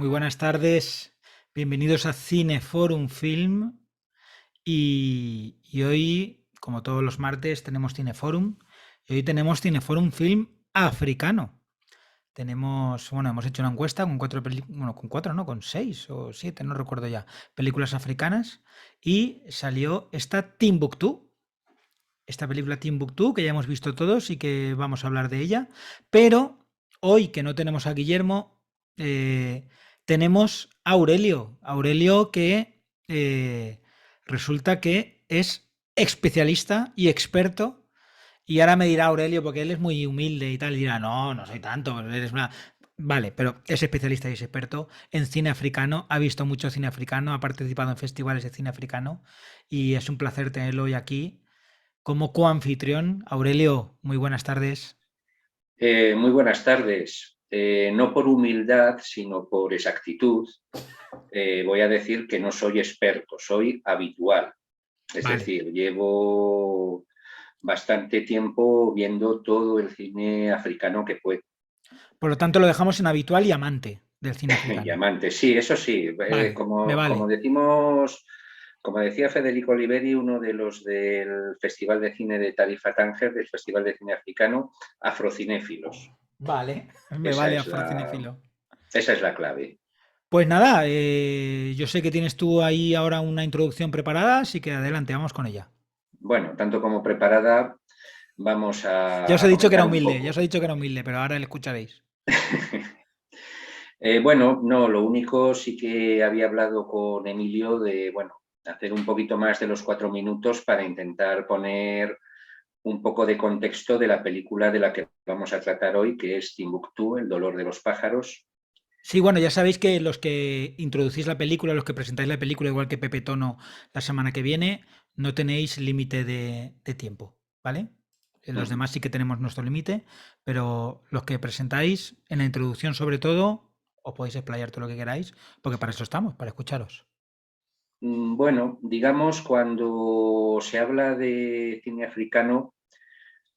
muy buenas tardes. Bienvenidos a Cineforum Film. Y hoy, como todos los martes, tenemos Cineforum. Y hoy tenemos Cineforum Film africano. Hemos hecho una encuesta con con cuatro, no, con 6 o 7, no recuerdo ya, películas africanas. Y salió esta Timbuktu, esta película Timbuktu, que ya hemos visto todos y que vamos a hablar de ella. Pero hoy, que no tenemos a Guillermo, tenemos a Aurelio. Aurelio que resulta que es especialista y experto. Y ahora me dirá Aurelio, porque él es muy humilde y tal, y dirá, no, no soy tanto, eres una... Vale, pero es especialista y es experto en cine africano, ha visto mucho cine africano, ha participado en festivales de cine africano y es un placer tenerlo hoy aquí como coanfitrión. Aurelio, muy buenas tardes. Muy buenas tardes. No por humildad, sino por exactitud, voy a decir que no soy experto, soy habitual. Es Vale. decir, llevo bastante tiempo viendo todo el cine africano que puedo. Por lo tanto, lo dejamos en habitual y amante del cine Y africano. amante, sí, eso sí. Vale, me Como vale. decimos, como decía Federico Oliveri, uno de los del Festival de Cine de Tarifa Tánger, del Festival de Cine Africano, afrocinéfilos. Vale, me Esa vale es la, afrocinéfilo. esa es la clave. Pues nada, yo sé que tienes tú ahí ahora una introducción preparada, así que adelante, vamos con ella. Bueno, tanto como preparada, vamos Ya os he a dicho que era comentar un humilde, ya os poco. he dicho que era humilde, pero ahora le escucharéis. Bueno, no, lo único sí que había hablado con Emilio de, bueno, hacer un poquito más de los 4 minutos para intentar poner un poco de contexto de la película de la que vamos a tratar hoy, que es Timbuktu, El dolor de los pájaros. Sí, bueno, ya sabéis que los que introducís la película, los que presentáis la película, igual que Pepe Tono la semana que viene, no tenéis límite de tiempo, ¿vale? Los Mm. demás sí que tenemos nuestro límite, pero los que presentáis, en la introducción sobre todo, os podéis explayar todo lo que queráis, porque para eso estamos, para escucharos. Bueno, digamos, cuando se habla de cine africano,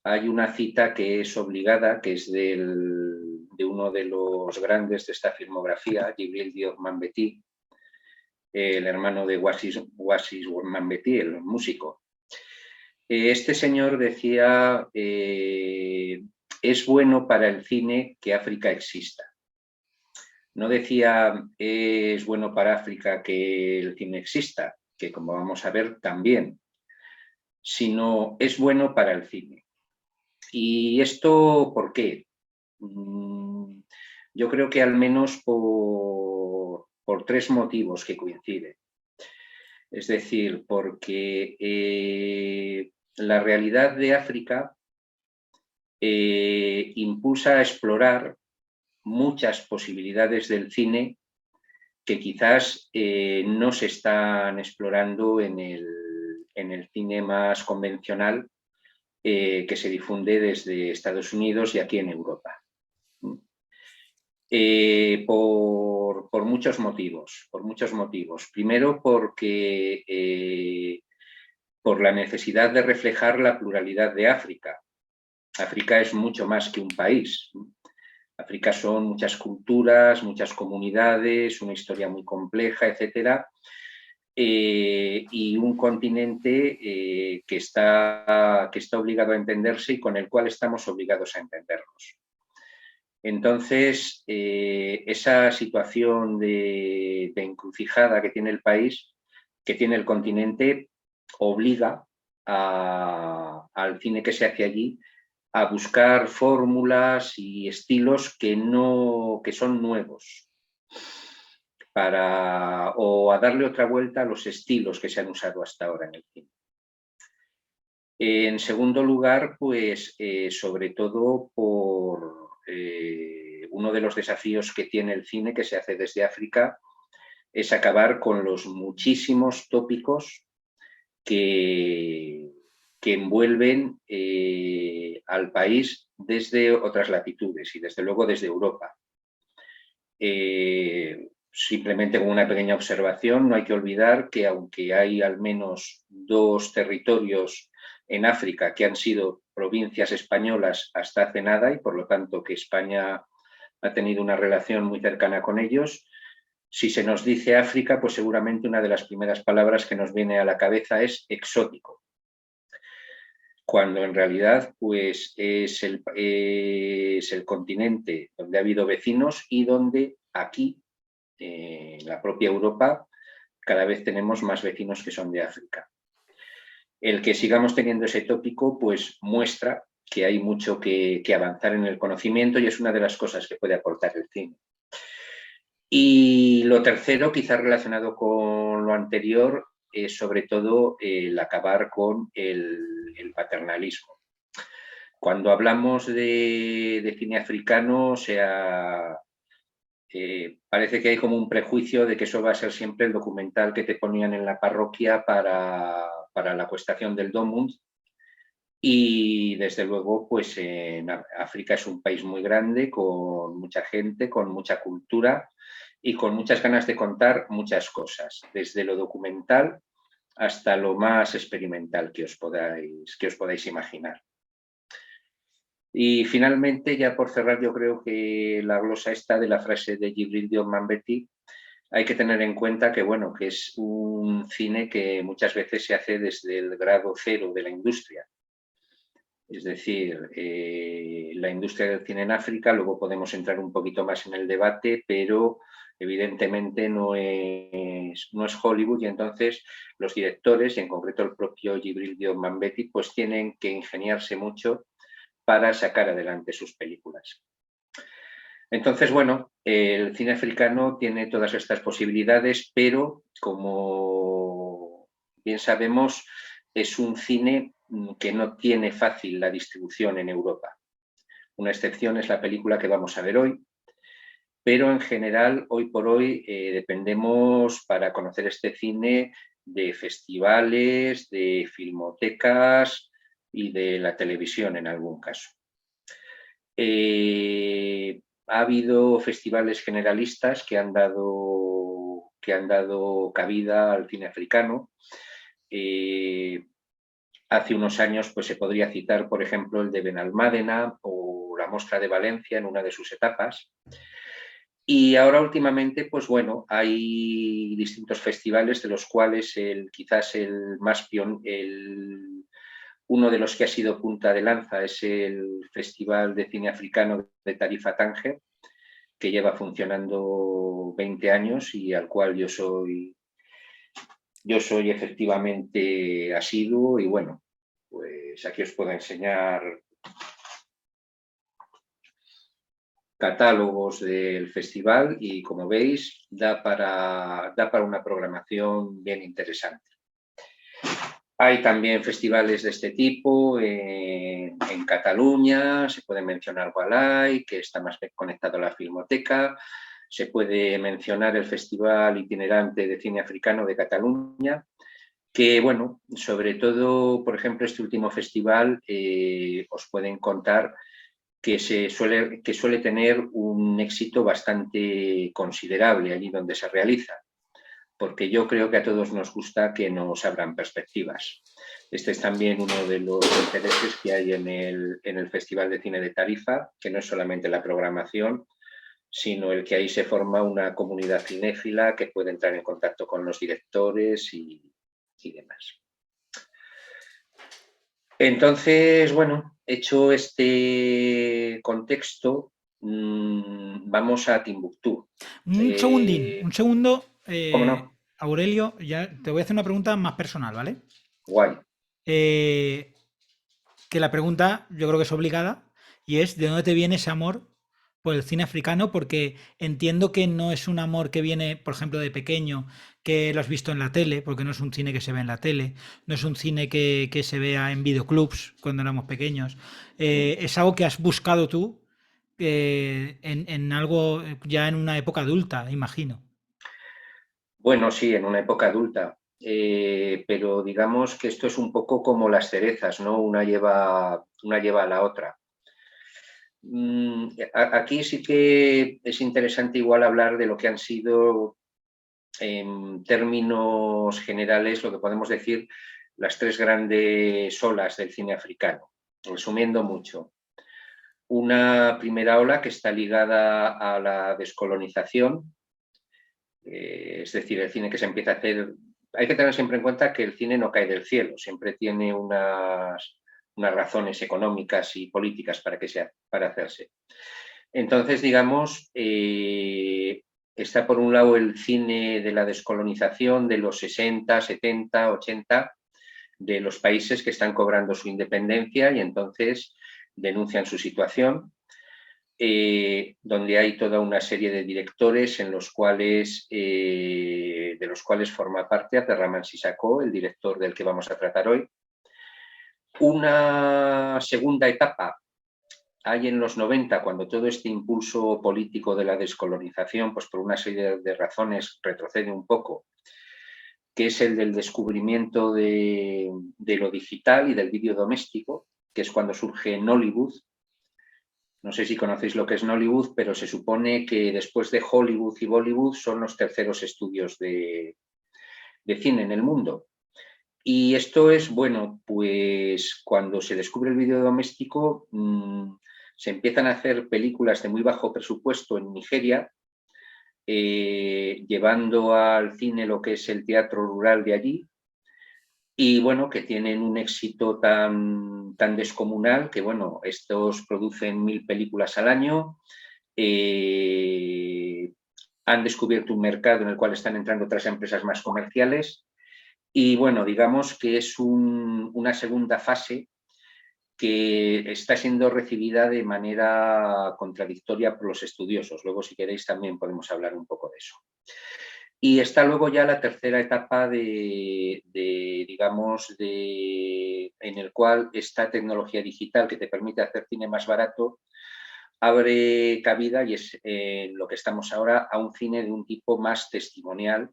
hay una cita que es obligada, que es de uno de los grandes de esta filmografía, Djibril Diop Mambéty, el hermano de Wasis Mambéty, el músico. Este señor decía, es bueno para el cine que África exista. No decía, es bueno para África que el cine exista, que como vamos a ver también, sino es bueno para el cine. ¿Y esto por qué? Yo creo que al menos por tres motivos que coinciden. Es decir, porque la realidad de África impulsa a explorar muchas posibilidades del cine que quizás no se están explorando en el cine más convencional que se difunde desde Estados Unidos y aquí en Europa. Por muchos motivos, por muchos motivos. Primero porque por la necesidad de reflejar la pluralidad de África. África es mucho más que un país. África son muchas culturas, muchas comunidades, una historia muy compleja, etcétera, y un continente que está obligado a entenderse y con el cual estamos obligados a entendernos. Entonces, esa situación de encrucijada que tiene el país, que tiene el continente, obliga al cine que se hace allí a buscar fórmulas y estilos que son nuevos, o a darle otra vuelta a los estilos que se han usado hasta ahora en el cine. En segundo lugar, pues sobre todo por uno de los desafíos que tiene el cine que se hace desde África es acabar con los muchísimos tópicos que, que envuelven al país desde otras latitudes y desde luego desde Europa. Simplemente como una pequeña observación, no hay que olvidar que aunque hay al menos 2 territorios en África que han sido provincias españolas hasta hace nada y por lo tanto que España ha tenido una relación muy cercana con ellos, Si se nos dice África, pues seguramente una de las primeras palabras que nos viene a la cabeza es exótico, cuando en realidad pues es el continente donde ha habido vecinos y donde aquí, en la propia Europa, cada vez tenemos más vecinos que son de África. El que sigamos teniendo ese tópico pues muestra que hay mucho que avanzar en el conocimiento y es una de las cosas que puede aportar el cine. Y lo tercero, quizás relacionado con lo anterior, es sobre todo el acabar con el paternalismo. Cuando hablamos de cine africano, o sea, parece que hay como un prejuicio de que eso va a ser siempre el documental que te ponían en la parroquia para la cuestación del Domund. Y desde luego, pues en África es un país muy grande, con mucha gente, con mucha cultura y con muchas ganas de contar muchas cosas, desde lo documental hasta lo más experimental que os podáis imaginar. Y finalmente, ya por cerrar, yo creo que la glosa esta de la frase de Djibril Diop Mambety, hay que tener en cuenta que, bueno, que es un cine que muchas veces se hace desde el grado cero de la industria. Es decir, la industria del cine en África, luego podemos entrar un poquito más en el debate, pero evidentemente no es Hollywood y entonces los directores, y en concreto el propio Djibril Diop Mambety, pues tienen que ingeniarse mucho para sacar adelante sus películas. Entonces, bueno, el cine africano tiene todas estas posibilidades, pero como bien sabemos, es un cine que no tiene fácil la distribución en Europa. Una excepción es la película que vamos a ver hoy, pero en general, hoy por hoy, dependemos para conocer este cine de festivales, de filmotecas y de la televisión en algún caso. Ha habido festivales generalistas que han dado cabida al cine africano. Hace unos años pues, se podría citar, por ejemplo, el de Benalmádena o la Mostra de Valencia en una de sus etapas. Y ahora últimamente, pues bueno, hay distintos festivales de los cuales quizás uno de los que ha sido punta de lanza es el Festival de Cine Africano de Tarifa Tánger, que lleva funcionando 20 años y al cual yo soy efectivamente asiduo y bueno, pues aquí os puedo enseñar catálogos del festival y como veis da para una programación bien interesante. Hay también festivales de este tipo en Cataluña, se puede mencionar Walai, que está más conectado a la Filmoteca, se puede mencionar el Festival Itinerante de Cine Africano de Cataluña, que, bueno, sobre todo, por ejemplo, este último festival os pueden contar que suele tener un éxito bastante considerable allí donde se realiza, porque yo creo que a todos nos gusta que nos abran perspectivas. Este es también uno de los intereses que hay en el Festival de Cine de Tarifa, que no es solamente la programación, sino el que ahí se forma una comunidad cinéfila que puede entrar en contacto con los directores y demás. Entonces, bueno, hecho este contexto, vamos a Timbuktu. Un segundín, un segundo, ¿Cómo no? Aurelio, ya te voy a hacer una pregunta más personal, ¿vale? Guay. Que la pregunta yo creo que es obligada y es ¿de dónde te viene ese amor por el cine africano? Porque entiendo que no es un amor que viene, por ejemplo, de pequeño, que lo has visto en la tele, porque no es un cine que se ve en la tele, no es un cine que se vea en videoclubs cuando éramos pequeños. Es algo que has buscado tú en algo ya en una época adulta, imagino. Bueno, sí, en una época adulta, pero digamos que esto es un poco como las cerezas, ¿no? Una lleva a la otra. Aquí sí que es interesante igual hablar de lo que han sido, en términos generales, lo que podemos decir, las tres grandes olas del cine africano, resumiendo mucho. Una primera ola que está ligada a la descolonización, Es decir, el cine que se empieza a hacer... Hay que tener siempre en cuenta que el cine no cae del cielo, siempre tiene unas razones económicas y políticas para hacerse. Entonces, digamos, está por un lado el cine de la descolonización de los 60, 70, 80, de los países que están cobrando su independencia y entonces denuncian su situación, donde hay toda una serie de directores de los cuales forma parte Abderrahmane Sissako, el director del que vamos a tratar hoy. Una segunda etapa hay en los 90, cuando todo este impulso político de la descolonización, pues por una serie de razones retrocede un poco, que es el del descubrimiento de lo digital y del vídeo doméstico, que es cuando surge Nollywood. No sé si conocéis lo que es Nollywood, pero se supone que después de Hollywood y Bollywood son los terceros estudios de cine en el mundo. Y esto es, bueno, pues cuando se descubre el vídeo doméstico, se empiezan a hacer películas de muy bajo presupuesto en Nigeria, llevando al cine lo que es el teatro rural de allí, y bueno, que tienen un éxito tan descomunal que, bueno, estos producen 1000 películas al año, han descubierto un mercado en el cual están entrando otras empresas más comerciales y, bueno, digamos que es una segunda fase que está siendo recibida de manera contradictoria por los estudiosos. Luego, si queréis, también podemos hablar un poco de eso. Y está luego ya la tercera etapa digamos, en el cual esta tecnología digital que te permite hacer cine más barato abre cabida, y es lo que estamos ahora, a un cine de un tipo más testimonial,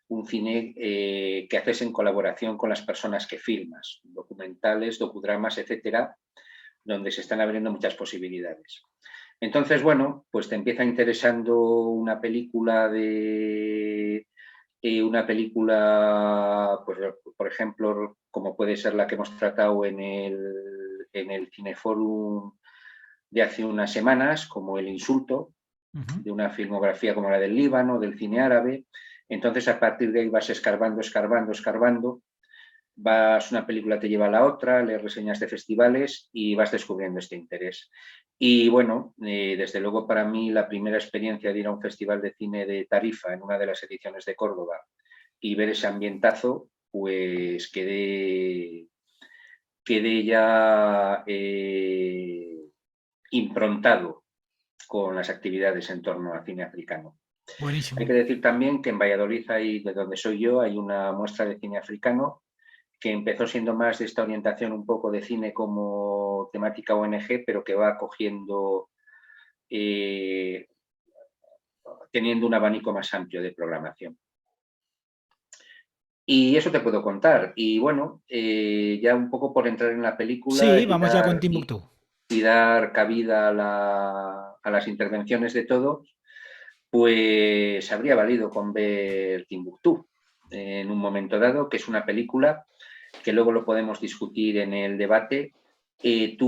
un cine que haces en colaboración con las personas que filmas, documentales, docudramas, etcétera, donde se están abriendo muchas posibilidades. Entonces, bueno, pues te empieza interesando una película pues, por ejemplo, como puede ser la que hemos tratado en el Cineforum de hace unas semanas, como El insulto, de una filmografía como la del Líbano, del cine árabe. Entonces, a partir de ahí vas escarbando, una película te lleva a la otra, lees reseñas de festivales y vas descubriendo este interés. Y bueno, desde luego para mí la primera experiencia de ir a un festival de cine de Tarifa en una de las ediciones de Córdoba y ver ese ambientazo, pues quedé ya improntado con las actividades en torno al cine africano. Buenísimo. Hay que decir también que en Valladolid, de donde soy yo, hay una muestra de cine africano que empezó siendo más de esta orientación un poco de cine como temática ONG, pero que va cogiendo, teniendo un abanico más amplio de programación. Y eso te puedo contar. Y bueno, ya un poco por entrar en la película Sí, vamos ya con Timbuktu. y dar cabida a las intervenciones de todos, pues habría valido con ver Timbuktu en un momento dado, que es una película que luego lo podemos discutir en el debate. Es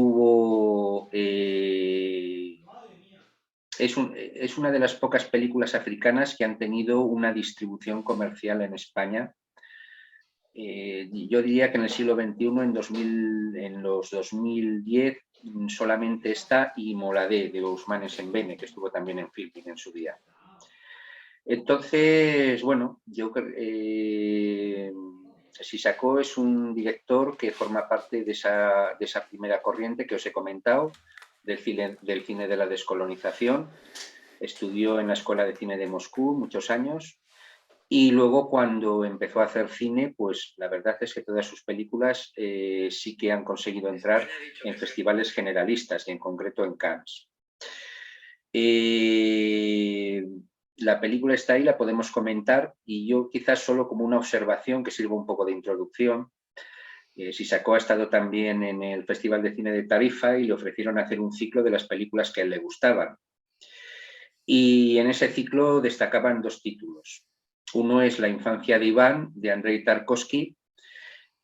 una de las pocas películas africanas que han tenido una distribución comercial en España. Yo diría que en el siglo XXI, en los 2010, solamente está y Moladé, de Ousmane Sembene, que estuvo también en Filming en su día. Entonces, bueno, Sissako es un director que forma parte de esa primera corriente que os he comentado, del cine de la descolonización. Estudió en la Escuela de Cine de Moscú muchos años y luego, cuando empezó a hacer cine, pues la verdad es que todas sus películas sí que han conseguido entrar en festivales generalistas y en concreto en Cannes. La película está ahí, la podemos comentar, y yo quizás solo como una observación que sirva un poco de introducción. Sissako ha estado también en el Festival de Cine de Tarifa y le ofrecieron hacer un ciclo de las películas que a él le gustaban. Y en ese ciclo destacaban 2 títulos. Uno es La infancia de Iván, de Andrei Tarkovsky,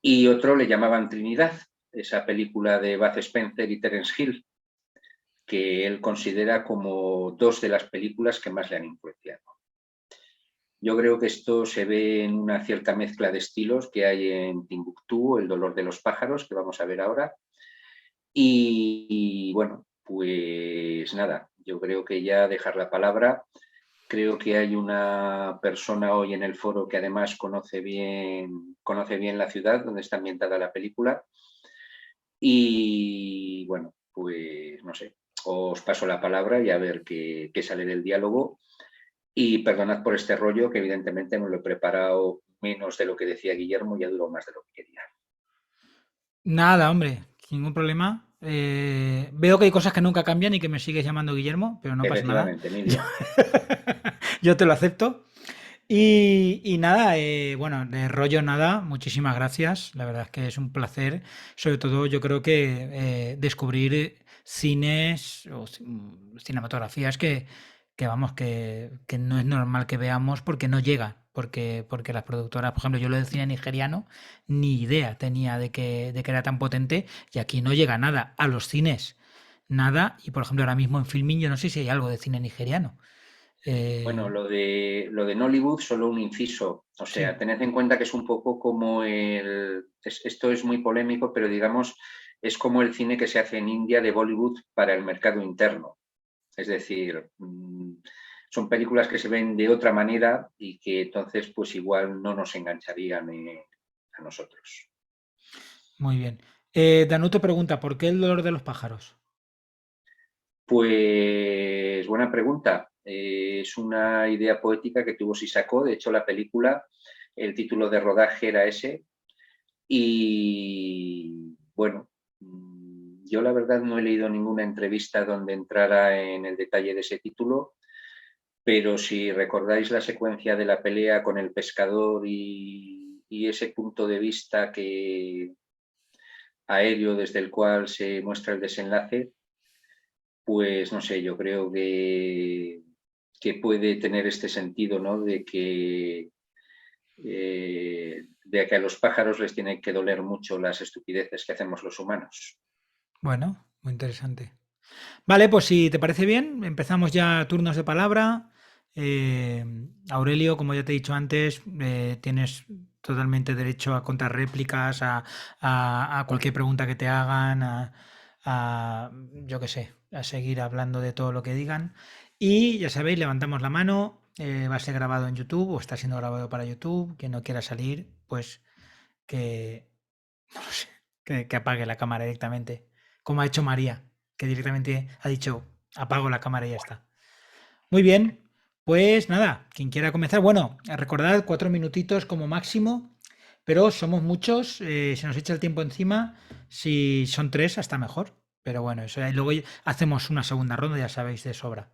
y otro le llamaban Trinidad, esa película de Bud Spencer y Terence Hill, que él considera como 2 de las películas que más le han influenciado. Yo creo que esto se ve en una cierta mezcla de estilos que hay en Timbuktu, El dolor de los pájaros, que vamos a ver ahora. Y bueno, pues nada, yo creo que ya dejar la palabra. Creo que hay una persona hoy en el foro que además conoce bien la ciudad donde está ambientada la película. Y bueno, pues no sé, os paso la palabra y a ver qué sale del diálogo. Y perdonad por este rollo, que evidentemente me lo he preparado menos de lo que decía Guillermo y ha durado más de lo que quería. Nada, hombre, ningún problema. Veo que hay cosas que nunca cambian y que me sigues llamando Guillermo, pero no pasa nada. Efectivamente, Yo, Emilio. yo te lo acepto. Y nada, bueno, de rollo nada, muchísimas gracias. La verdad es que es un placer. Sobre todo, yo creo que descubrir cines o cinematografías que vamos, que no es normal que veamos porque no llega. Porque las productoras, por ejemplo, yo lo del cine nigeriano, ni idea tenía de que era tan potente y aquí no llega nada a los cines. Nada. Y por ejemplo, ahora mismo en Filmin, yo no sé si hay algo de cine nigeriano. Bueno, Eh, lo de Nollywood, solo un inciso. O sea, sí. tened en cuenta que es un poco como esto es muy polémico, pero digamos, es como el cine que se hace en India de Bollywood para el mercado interno. Es decir, son películas que se ven de otra manera y que entonces pues igual no nos engancharían a nosotros. Muy bien. Danuto pregunta, ¿por qué el dolor de los pájaros? Pues buena pregunta. Es una idea poética que tuvo Sisako. De hecho, la película, el título de rodaje era ese. Y bueno, yo la verdad no he leído ninguna entrevista donde entrara en el detalle de ese título, pero si recordáis la secuencia de la pelea con el pescador y ese punto de vista aéreo desde el cual se muestra el desenlace, pues no sé, yo creo que puede tener este sentido, ¿no? De que a los pájaros les tiene que doler mucho las estupideces que hacemos los humanos. Bueno, muy interesante. Vale, pues si te parece bien, empezamos ya turnos de palabra. Eh, Aurelio, como ya te he dicho antes, tienes totalmente derecho a contar réplicas, a cualquier pregunta que te hagan, yo qué sé, a seguir hablando de todo lo que digan. Y ya sabéis, levantamos la mano, va a ser grabado en YouTube o está siendo grabado para YouTube. Quien no quiera salir, pues que, no lo sé, que apague la cámara directamente, como ha hecho María, que directamente ha dicho apago la cámara y ya está. Muy bien, pues nada, quien quiera comenzar, bueno, recordad 4 minutitos como máximo, pero somos muchos, se nos echa el tiempo encima, si son tres hasta mejor, pero bueno, eso y luego hacemos una segunda ronda, ya sabéis de sobra,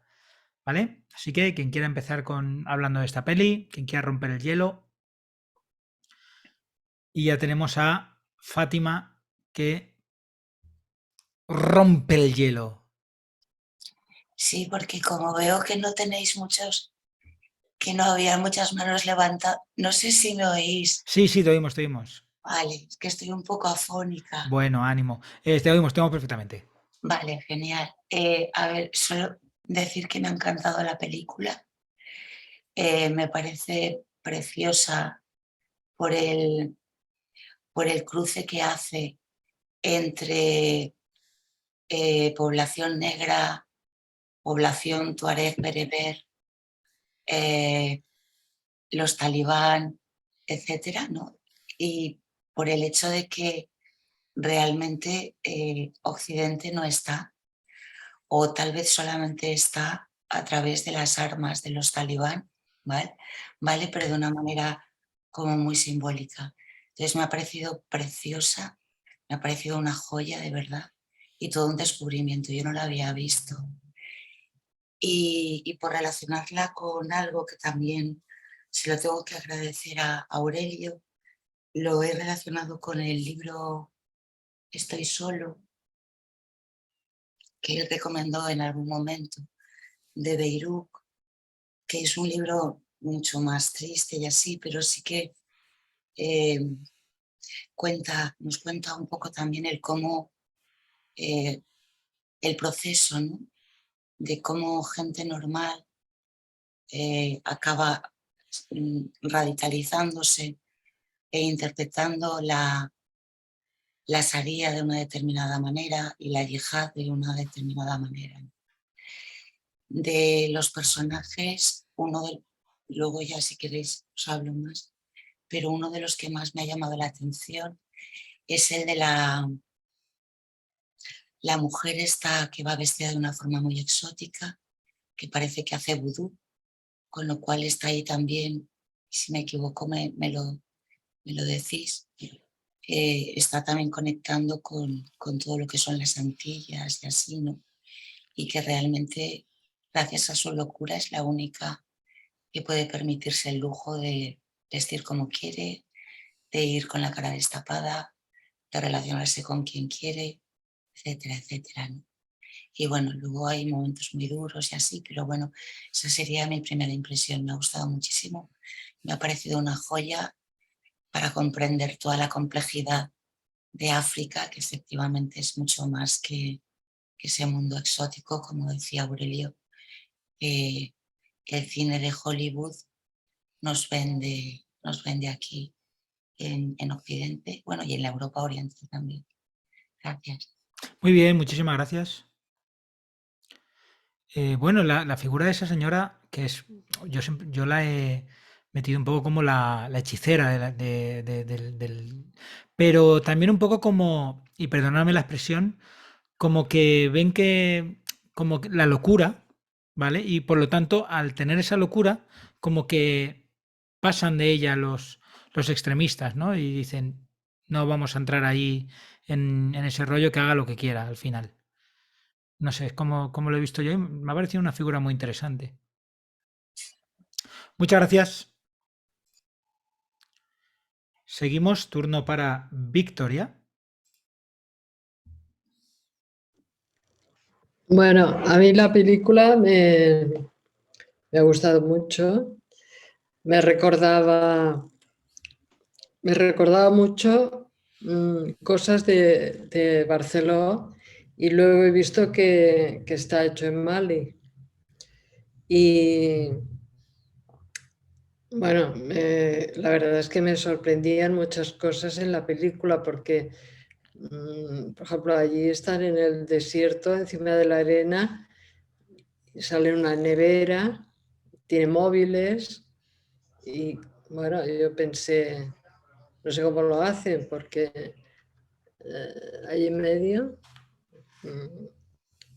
¿vale? Así que quien quiera empezar con hablando de esta peli, quien quiera romper el hielo, y ya tenemos a Fátima que rompe el hielo. Sí, porque como veo que no tenéis muchos, que no había muchas manos levantadas, no sé si me oís. Sí, sí, te oímos, te oímos. Vale, es que estoy un poco afónica. Bueno, ánimo. Te oímos perfectamente. Vale, genial. A ver, solo decir que me ha encantado la película. Me parece preciosa por por el cruce que hace entre población negra, población tuareg bereber, eh, los talibán, etcétera, ¿no? Y por el hecho de que realmente Occidente no está, o tal vez solamente está a través de las armas de los talibán, ¿vale? ¿Vale? Pero de una manera como muy simbólica. Entonces me ha parecido preciosa, me ha parecido una joya de verdad y todo un descubrimiento, yo no la había visto. Y por relacionarla con algo que también se lo tengo que agradecer a Aurelio, lo he relacionado con el libro Estoy solo, que él recomendó en algún momento, de Beirut, que es un libro mucho más triste y así, pero sí que eh, nos cuenta un poco también el cómo, eh, el proceso, ¿no? De cómo gente normal acaba radicalizándose e interpretando la sharia de una determinada manera y la yihad de una determinada manera. De los personajes, luego ya si queréis os hablo más, pero uno de los que más me ha llamado la atención es el de la mujer esta que va vestida de una forma muy exótica, que parece que hace vudú, con lo cual está ahí también, si me equivoco me lo decís, está también conectando con todo lo que son las Antillas y así, ¿no? Y que realmente, gracias a su locura, es la única que puede permitirse el lujo de vestir como quiere, de ir con la cara destapada, de relacionarse con quien quiere, etcétera, etcétera, ¿no? Y bueno, luego hay momentos muy duros y así, pero bueno, esa sería mi primera impresión. Me ha gustado muchísimo. Me ha parecido una joya para comprender toda la complejidad de África, que efectivamente es mucho más que ese mundo exótico, como decía Aurelio, que el cine de Hollywood nos vende aquí en Occidente, bueno, y en la Europa Oriental también. Gracias. Muy bien, muchísimas gracias. Bueno, la figura de esa señora, que es, yo la he metido un poco como la hechicera pero también un poco como, y perdonadme la expresión, como que ven que, como que la locura, ¿vale? Y por lo tanto, al tener esa locura, como que pasan de ella los extremistas, ¿no? Y dicen, no vamos a entrar ahí en ese rollo, que haga lo que quiera al final. No sé, es como lo he visto yo y me ha parecido una figura muy interesante. Muchas gracias. Seguimos, turno para Victoria. Bueno, a mí la película me ha gustado mucho. Me recordaba mucho cosas de Barceló, y luego he visto que está hecho en Mali. Y bueno, la verdad es que me sorprendían muchas cosas en la película porque, por ejemplo, allí están en el desierto, encima de la arena, y sale una nevera, tiene móviles y bueno, yo pensé, no sé cómo lo hacen porque ahí en medio,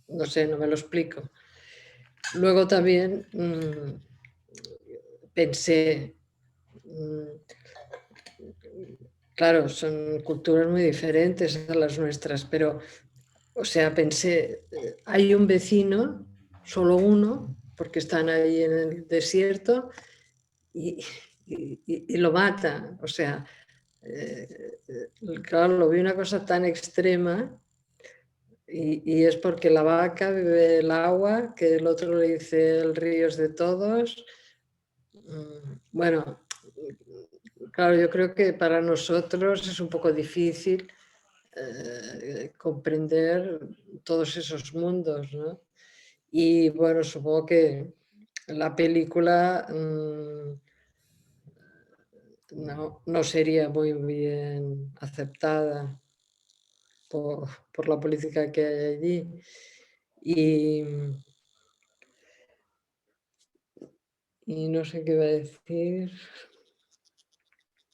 no sé, no me lo explico. Luego también pensé, claro, son culturas muy diferentes a las nuestras, pero, o sea, pensé, hay un vecino, solo uno, porque están ahí en el desierto y lo mata. O sea, claro, lo vi una cosa tan extrema y es porque la vaca bebe el agua, que el otro le dice el río es de todos. Bueno, claro, yo creo que para nosotros es un poco difícil comprender todos esos mundos, ¿no? Y bueno, supongo que la película no sería muy bien aceptada por la política que hay allí. Y no sé qué iba a decir.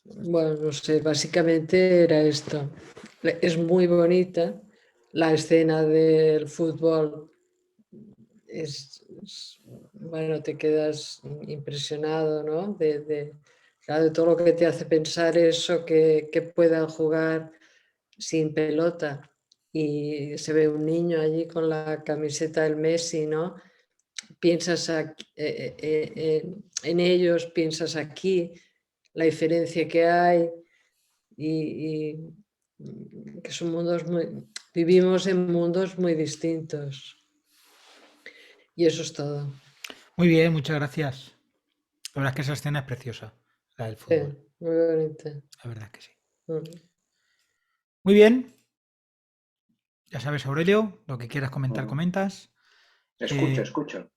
Bueno, no sé, básicamente era esto. Es muy bonita la escena del fútbol. Bueno, te quedas impresionado, ¿no? Claro, de todo lo que te hace pensar eso, que puedan jugar sin pelota. Y se ve un niño allí con la camiseta del Messi, ¿no? Piensas en ellos, piensas aquí, la diferencia que hay y que son mundos vivimos en mundos muy distintos. Y eso es todo. Muy bien, muchas gracias. La verdad es que esa escena es preciosa, la del Sí, fútbol. muy bonita. La verdad es que sí. Mm. Muy bien. Ya sabes, Aurelio, lo que quieras comentar, comentas. Escucho.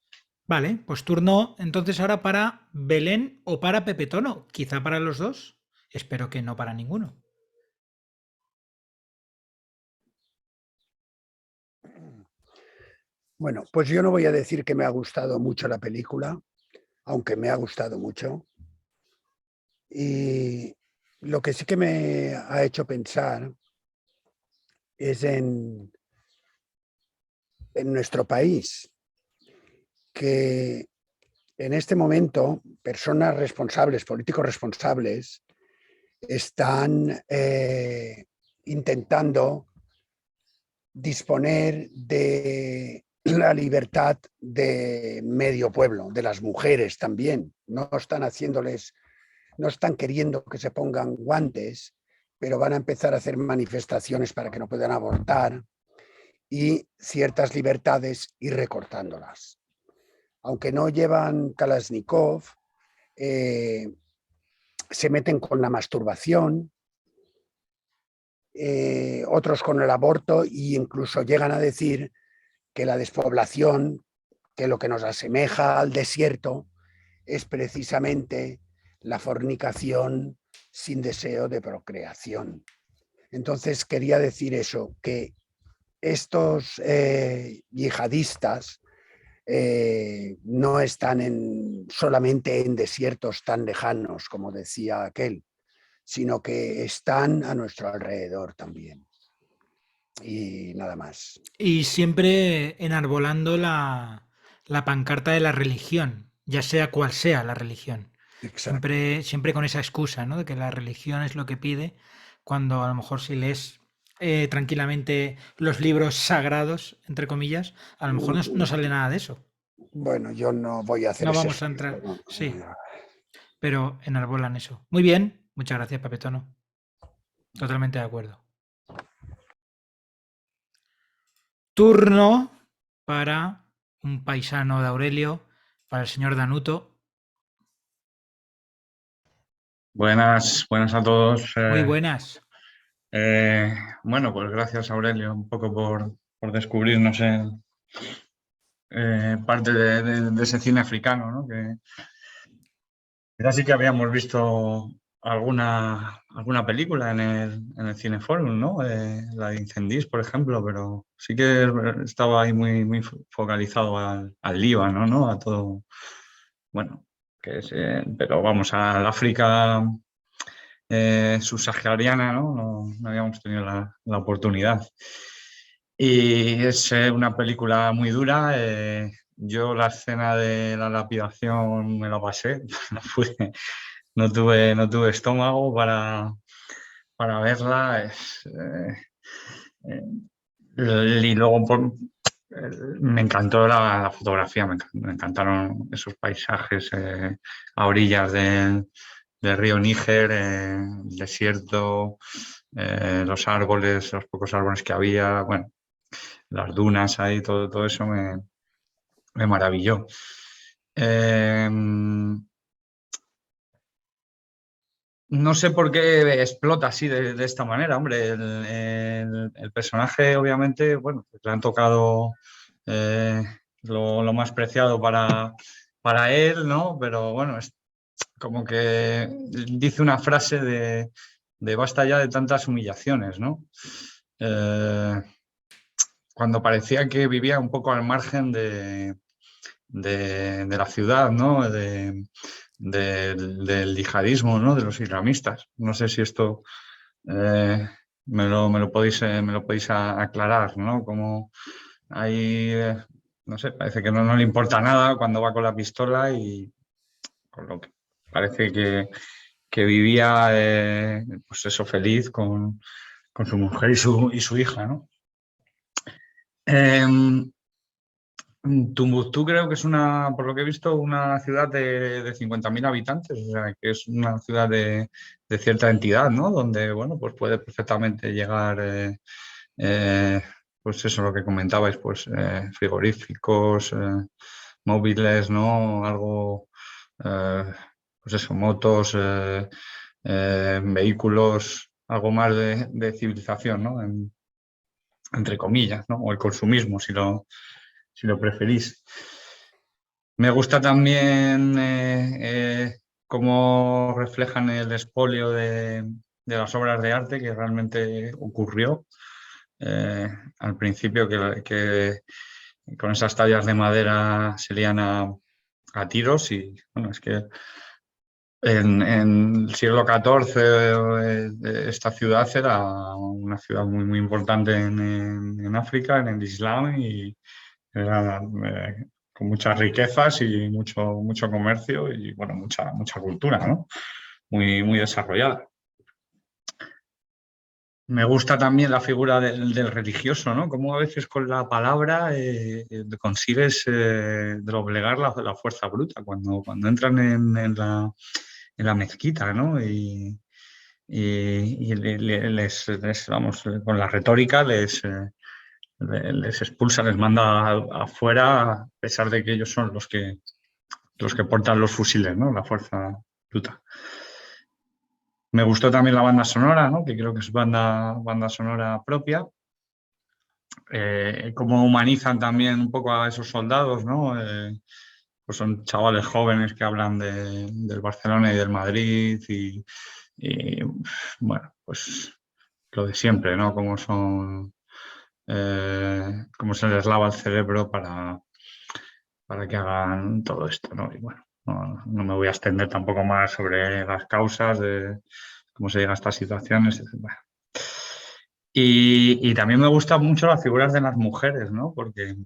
Vale, pues turno entonces ahora para Belén o para Pepe Tono. Quizá para los dos. Espero que no para ninguno. Bueno, pues yo no voy a decir que me ha gustado mucho la película, aunque me ha gustado mucho. Y lo que sí que me ha hecho pensar es en nuestro país, que en este momento personas responsables, políticos responsables, están intentando disponer de la libertad de medio pueblo, de las mujeres también. No están queriendo que se pongan guantes, pero van a empezar a hacer manifestaciones para que no puedan abortar y ciertas libertades ir recortándolas. Aunque no llevan Kalashnikov, se meten con la masturbación, otros con el aborto e incluso llegan a decir que la despoblación, que lo que nos asemeja al desierto es precisamente la fornicación sin deseo de procreación. Entonces quería decir eso, que estos yihadistas no están solamente en desiertos tan lejanos, como decía aquel, sino que están a nuestro alrededor también. Y nada más. Y siempre enarbolando la pancarta de la religión, ya sea cual sea la religión. Exacto. Siempre con esa excusa, ¿no? De que la religión es lo que pide, cuando a lo mejor si lees tranquilamente los libros sagrados, entre comillas, a lo mejor no sale nada de eso. Bueno, yo no voy a hacer No ese vamos a esfuerzo, entrar, no. sí, pero enarbolan eso. Muy bien, muchas gracias, Papetono. Totalmente de acuerdo. Turno para un paisano de Aurelio, para el señor Danuto. Buenas, buenas a todos. Muy buenas. Bueno, pues gracias Aurelio un poco por descubrirnos parte de ese cine africano, ¿no? Que ya sí que habíamos visto alguna película en el Cineforum, ¿no? La de Incendies, por ejemplo, pero sí que estaba ahí muy focalizado al Líbano, ¿no? A todo, bueno, pero vamos, al África subsahariana, ¿no? No habíamos tenido la oportunidad. Y es una película muy dura. Yo la escena de la lapidación me la pasé. No tuve estómago para verla. Y luego me encantó la fotografía, me encantaron esos paisajes a orillas del río Níger, el desierto, los árboles, los pocos árboles que había, bueno, las dunas ahí, todo eso me maravilló. No sé por qué explota así de esta manera, hombre. El personaje, obviamente, bueno, pues le han tocado lo más preciado para él, ¿no? Pero bueno, es como que dice una frase de basta ya de tantas humillaciones, ¿no? Cuando parecía que vivía un poco al margen de la ciudad, ¿no? Del yihadismo, ¿no? De los islamistas. No sé si esto me lo podéis aclarar, ¿no? Como ahí, no sé, parece que no le importa nada cuando va con la pistola y con lo que parece que vivía, pues eso, feliz con su mujer y su hija, ¿no? Tombuctú creo que es por lo que he visto, una ciudad de 50.000 habitantes, o sea, que es una ciudad de cierta entidad, ¿no? Donde, bueno, pues puede perfectamente llegar, pues eso, lo que comentabais, pues frigoríficos, móviles, ¿no? Algo, pues eso, motos, vehículos, algo más de civilización, ¿no? Entre comillas, ¿no? O el consumismo, si lo preferís. Me gusta también cómo reflejan el expolio de las obras de arte que realmente ocurrió al principio, que con esas tallas de madera se lían a tiros y bueno, es que en el siglo XIV esta ciudad era una ciudad muy, muy importante en África, en el Islam, y era con muchas riquezas y mucho, mucho comercio y bueno, mucha, mucha cultura, ¿no? Muy, muy desarrollada. Me gusta también la figura del religioso, ¿no? Cómo a veces con la palabra consigues doblegar la fuerza bruta cuando entran en la mezquita, ¿no? Y vamos, con la retórica les expulsa, les manda afuera, a pesar de que ellos son los que portan los fusiles, ¿no? La fuerza bruta. Me gustó también la banda sonora, ¿no? Que creo que es banda sonora propia. Cómo humanizan también un poco a esos soldados, ¿no? Pues son chavales jóvenes que hablan del Barcelona y del Madrid y, bueno, pues lo de siempre, ¿no? Cómo se les lava el cerebro para que hagan todo esto, ¿no? Y bueno, no me voy a extender tampoco más sobre las causas de cómo se llega a estas situaciones, etc. Bueno. Y también me gustan mucho las figuras de las mujeres, ¿no? Porque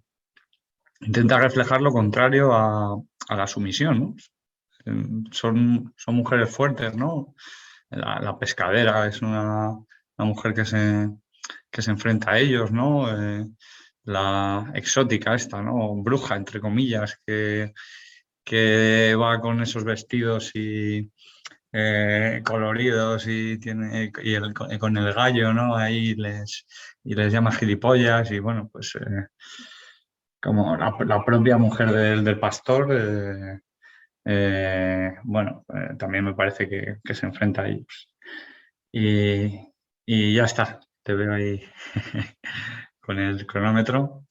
intenta reflejar lo contrario a la sumisión, ¿no? Son mujeres fuertes, ¿no? La pescadera es una mujer que se enfrenta a ellos, ¿no? La exótica esta, ¿no? Bruja, entre comillas, que va con esos vestidos y coloridos con el gallo, ¿no? Ahí les llama gilipollas y bueno, pues como la propia mujer del pastor, bueno, también me parece que se enfrenta a ellos. Y ya está, te veo ahí con el cronómetro.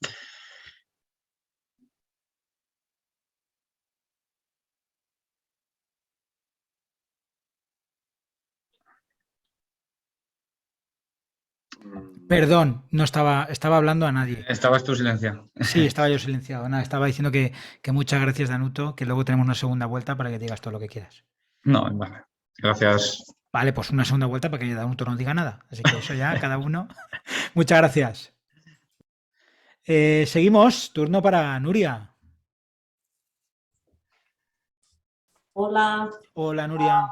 Perdón, no estaba hablando a nadie. Estabas tú silenciado. Sí, estaba yo silenciado. Nada, estaba diciendo que muchas gracias, Danuto, que luego tenemos una segunda vuelta para que digas todo lo que quieras. No, vale. Gracias. Vale, pues una segunda vuelta para que Danuto no diga nada. Así que eso ya, cada uno. Muchas gracias. Seguimos, turno para Nuria. Hola. Hola, Nuria.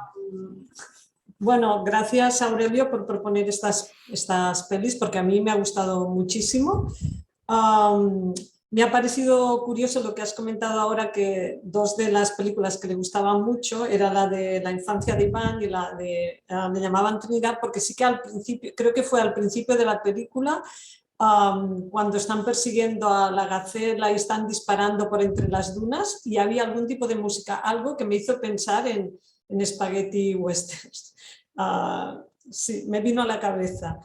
Bueno, gracias Aurelio por proponer estas pelis porque a mí me ha gustado muchísimo. Me ha parecido curioso lo que has comentado ahora, que dos de las películas que le gustaban mucho era la de la infancia de Iván y la de Me llamaban Trinidad, porque sí que al principio, creo que fue al principio de la película, cuando están persiguiendo a la gacela y están disparando por entre las dunas y había algún tipo de música, algo que me hizo pensar en Spaghetti Westerns. Sí, me vino a la cabeza.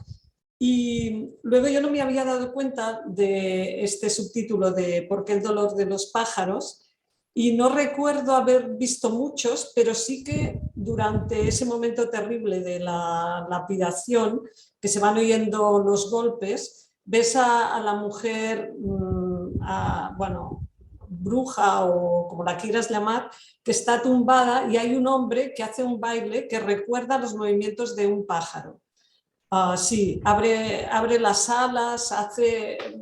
Y luego yo no me había dado cuenta de este subtítulo de ¿Por qué el dolor de los pájaros? Y no recuerdo haber visto muchos, pero sí que durante ese momento terrible de la lapidación, que se van oyendo los golpes, ves a la mujer, bueno, bruja o como la quieras llamar, que está tumbada y hay un hombre que hace un baile que recuerda los movimientos de un pájaro. Sí, abre las alas,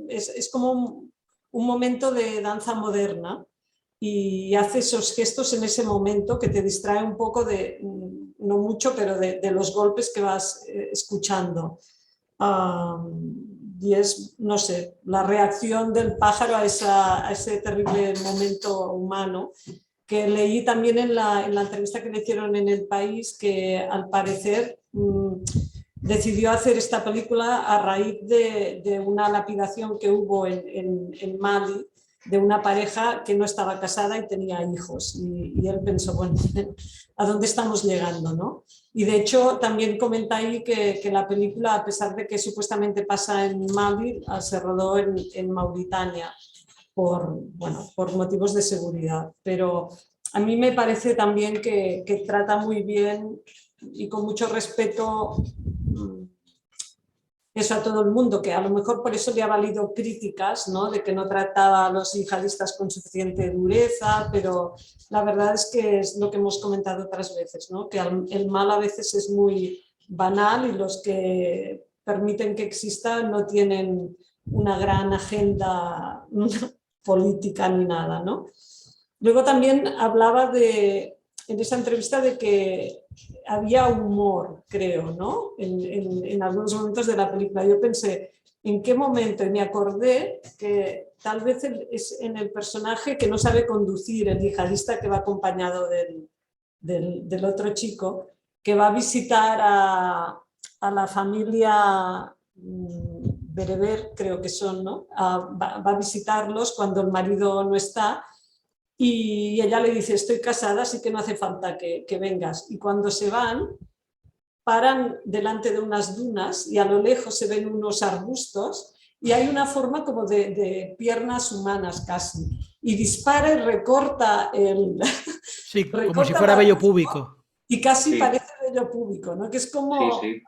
es como un momento de danza moderna y hace esos gestos en ese momento que te distrae un poco no mucho, pero de los golpes que vas escuchando. Y es, no sé, la reacción del pájaro a ese terrible momento humano, que leí también en la entrevista que le hicieron en El País, que al parecer decidió hacer esta película a raíz de una lapidación que hubo en Mali, de una pareja que no estaba casada y tenía hijos. Y él pensó, bueno, ¿a dónde estamos llegando, no? Y de hecho también comenta ahí que la película, a pesar de que supuestamente pasa en Mali, se rodó en Mauritania. bueno, por motivos de seguridad. Pero a mí me parece también que trata muy bien y con mucho respeto eso a todo el mundo, que a lo mejor por eso le ha valido críticas, ¿no? De que no trataba a los yihadistas con suficiente dureza, pero la verdad es que es lo que hemos comentado otras veces, ¿no? Que el mal a veces es muy banal y los que permiten que exista no tienen una gran agenda política ni nada, ¿no? Luego también hablaba en esa entrevista de que había humor, creo, ¿no? En algunos momentos de la película. Yo pensé, ¿en qué momento? Y me acordé que tal vez es en el personaje que no sabe conducir, el yihadista que va acompañado del otro chico, que va a visitar a la familia bereber, creo que son, ¿no? Va a visitarlos cuando el marido no está. Y ella le dice, estoy casada, así que no hace falta que vengas. Y cuando se van, paran delante de unas dunas y a lo lejos se ven unos arbustos y hay una forma como de piernas humanas casi. Y dispara y recorta Sí, como recorta si fuera el vello arbusto púbico. y casi Sí. parece vello púbico, ¿no? Que es como... Sí,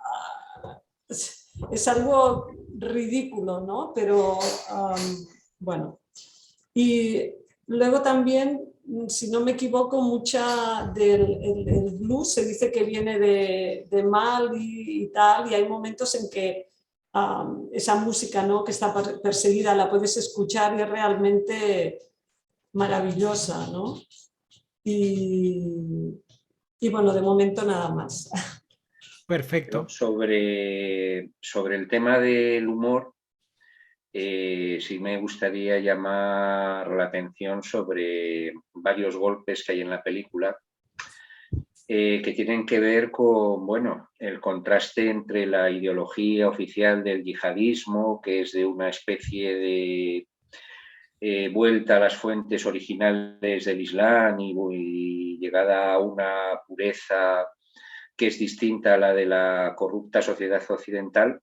sí. Es algo ridículo, ¿no? Pero bueno. Y luego también, si no me equivoco, mucha el blues se dice que viene de Mali y tal, y hay momentos en que esa música, ¿no? Que está perseguida la puedes escuchar y es realmente maravillosa, ¿no? Y bueno, de momento nada más. Perfecto. Sobre el tema del humor, sí me gustaría llamar la atención sobre varios golpes que hay en la película que tienen que ver con, bueno, el contraste entre la ideología oficial del yihadismo, que es de una especie de vuelta a las fuentes originales del Islam y llegada a una pureza que es distinta a la de la corrupta sociedad occidental.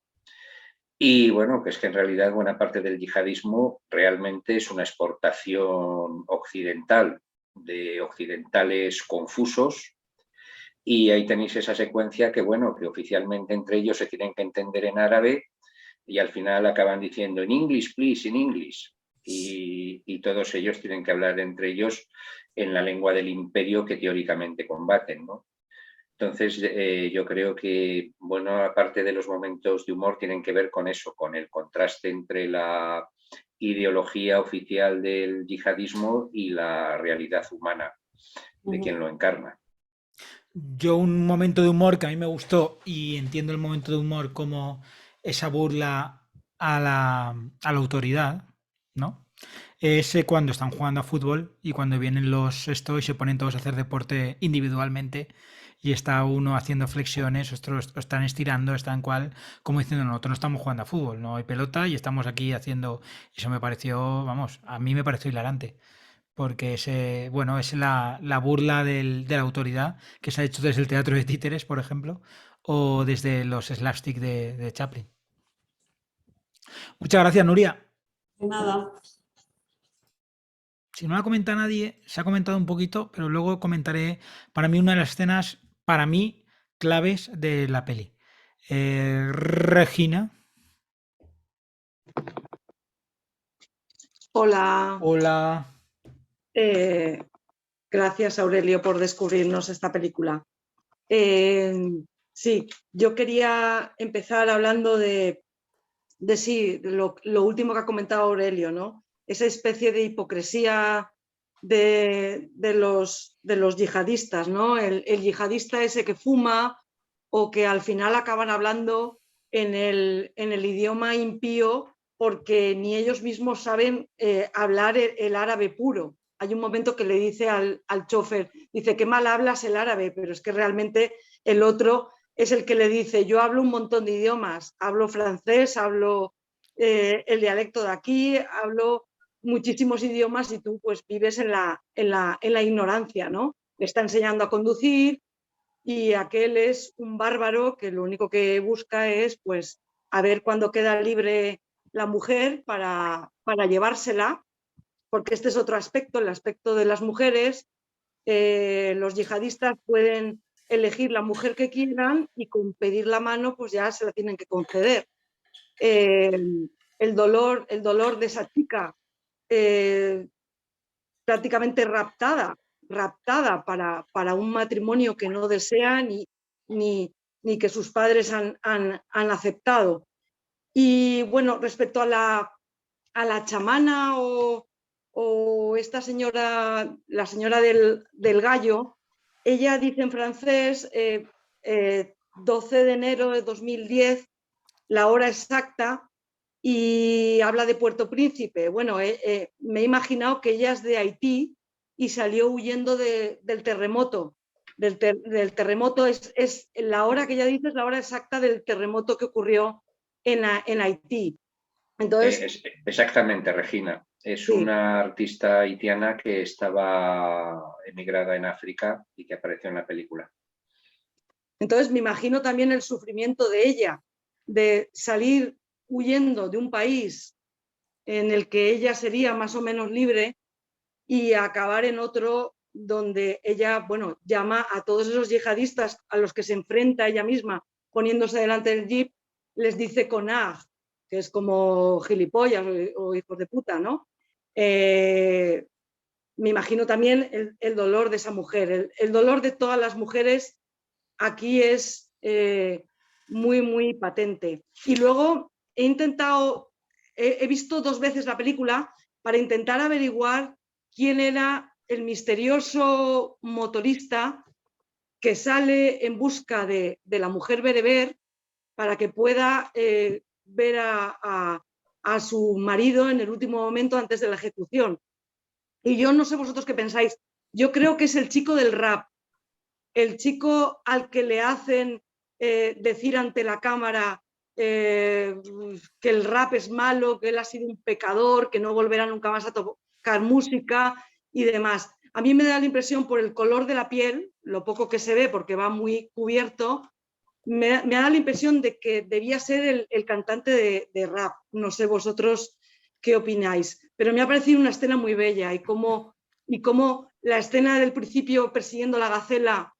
Y bueno, que es que en realidad buena parte del yihadismo realmente es una exportación occidental, de occidentales confusos. Y ahí tenéis esa secuencia que, bueno, que oficialmente entre ellos se tienen que entender en árabe y al final acaban diciendo en English, please, in English. Y todos ellos tienen que hablar entre ellos en la lengua del imperio que teóricamente combaten, ¿no? Entonces, yo creo que, bueno, aparte de los momentos de humor, tienen que ver con eso, con el contraste entre la ideología oficial del yihadismo y la realidad humana de quien lo encarna. Yo un momento de humor que a mí me gustó y entiendo el momento de humor como esa burla a la autoridad, ¿no? Es cuando están jugando a fútbol y cuando vienen los esto y se ponen todos a hacer deporte individualmente y está uno haciendo flexiones, otros están estirando, están cual, como diciendo, nosotros no estamos jugando a fútbol, no hay pelota y estamos aquí haciendo... Eso me pareció, vamos, a mí me pareció hilarante porque bueno, es la burla de la autoridad que se ha hecho desde el teatro de títeres, por ejemplo, o desde los slapstick de Chaplin. Muchas gracias, Nuria. De nada. Si no la comenta nadie, se ha comentado un poquito, pero luego comentaré para mí una de las escenas, para mí, claves de la peli. Regina. Hola. Hola. Gracias, Aurelio, por descubrirnos esta película. Sí, yo quería empezar hablando de lo último que ha comentado Aurelio, ¿no? Esa especie de hipocresía de los yihadistas, ¿no? El yihadista ese que fuma o que al final acaban hablando en el idioma impío porque ni ellos mismos saben hablar el árabe puro. Hay un momento que le dice al chofer, dice, qué mal hablas el árabe, pero es que realmente el otro es el que le dice, yo hablo un montón de idiomas, hablo francés, hablo el dialecto de aquí, hablo muchísimos idiomas y tú pues vives en la ignorancia, ¿no? Le está enseñando a conducir y aquel es un bárbaro que lo único que busca es pues a ver cuándo queda libre la mujer para llevársela porque este es otro aspecto, el aspecto de las mujeres. Los yihadistas pueden elegir la mujer que quieran y con pedir la mano pues ya se la tienen que conceder. El dolor de esa chica prácticamente raptada para un matrimonio que no desea ni que sus padres han aceptado. Y bueno, respecto a la chamana o esta señora, la señora del gallo, ella dice en francés 12 de enero de 2010, la hora exacta, y habla de Puerto Príncipe. Bueno, me he imaginado que ella es de Haití y salió huyendo del terremoto. Del terremoto es la hora que ella dice, es la hora exacta del terremoto que ocurrió en Haití. Entonces, exactamente, Regina. Es sí. una artista haitiana que estaba emigrada en África y que apareció en la película. Entonces me imagino también el sufrimiento de ella, de salir huyendo de un país en el que ella sería más o menos libre y acabar en otro donde ella, bueno, llama a todos esos yihadistas a los que se enfrenta ella misma poniéndose delante del jeep, les dice conag, que es como gilipollas o hijos de puta, ¿no? Me imagino también el dolor de esa mujer, el dolor de todas las mujeres aquí es muy, muy patente. Y luego he visto 2 veces la película para intentar averiguar quién era el misterioso motorista que sale en busca de la mujer bereber para que pueda ver a su marido en el último momento antes de la ejecución. Y yo no sé vosotros qué pensáis, yo creo que es el chico del rap, el chico al que le hacen decir ante la cámara que el rap es malo, que él ha sido un pecador, que no volverá nunca más a tocar música y demás. A mí me da la impresión, por el color de la piel, lo poco que se ve porque va muy cubierto, me da la impresión de que debía ser el cantante de rap. No sé vosotros qué opináis, pero me ha parecido una escena muy bella y cómo la escena del principio persiguiendo la gacela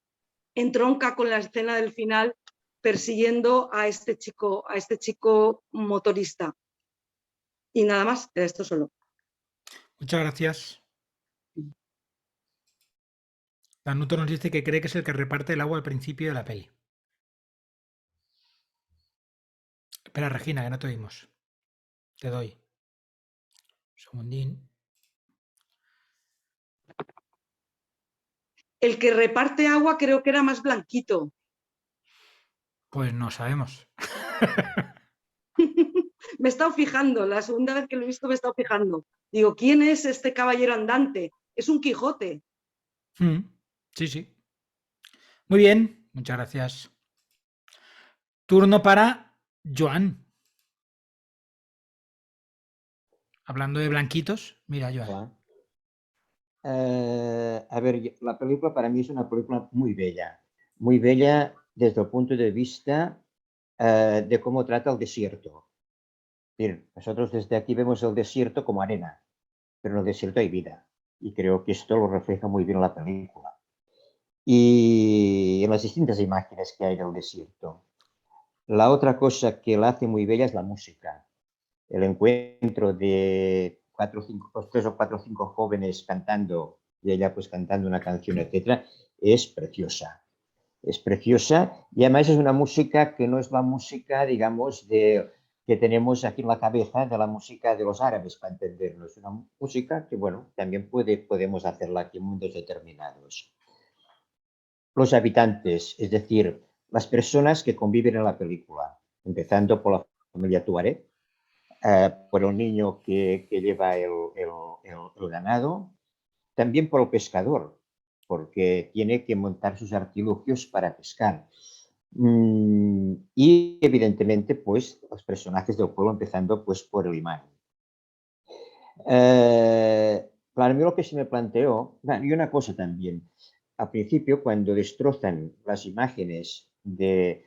entronca con la escena del final persiguiendo a este chico motorista. Y nada más, era esto solo. Muchas gracias. Danuto nos dice que cree que es el que reparte el agua al principio de la peli. Espera, Regina, que no te oímos. Te doy. Un segundín. El que reparte agua creo que era más blanquito. Pues no sabemos. Me he estado fijando, la segunda vez que lo he visto me he estado fijando. Digo, ¿quién es este caballero andante? Es un Quijote. Sí, sí. Muy bien, muchas gracias. Turno para Joan. Hablando de blanquitos, mira, Joan. A ver, la película para mí es una película muy bella desde el punto de vista de cómo trata el desierto. Es decir, nosotros desde aquí vemos el desierto como arena, pero en el desierto hay vida, y creo que esto lo refleja muy bien la película. Y en las distintas imágenes que hay del desierto. La otra cosa que la hace muy bella es la música. El encuentro de 3 o 4 o 5 jóvenes cantando y ella pues cantando una canción, etcétera, es preciosa. Es preciosa y además es una música que no es la música, digamos, que tenemos aquí en la cabeza de la música de los árabes, para entendernos. Es una música que, bueno, también podemos hacerla aquí en mundos determinados. Los habitantes, es decir, las personas que conviven en la película, empezando por la familia Tuareg, por el niño que lleva el ganado, también por el pescador, porque tiene que montar sus artilugios para pescar. Y evidentemente, pues, los personajes del pueblo, empezando pues por el imán. Para mí lo que se me planteó, y una cosa también, al principio cuando destrozan las imágenes de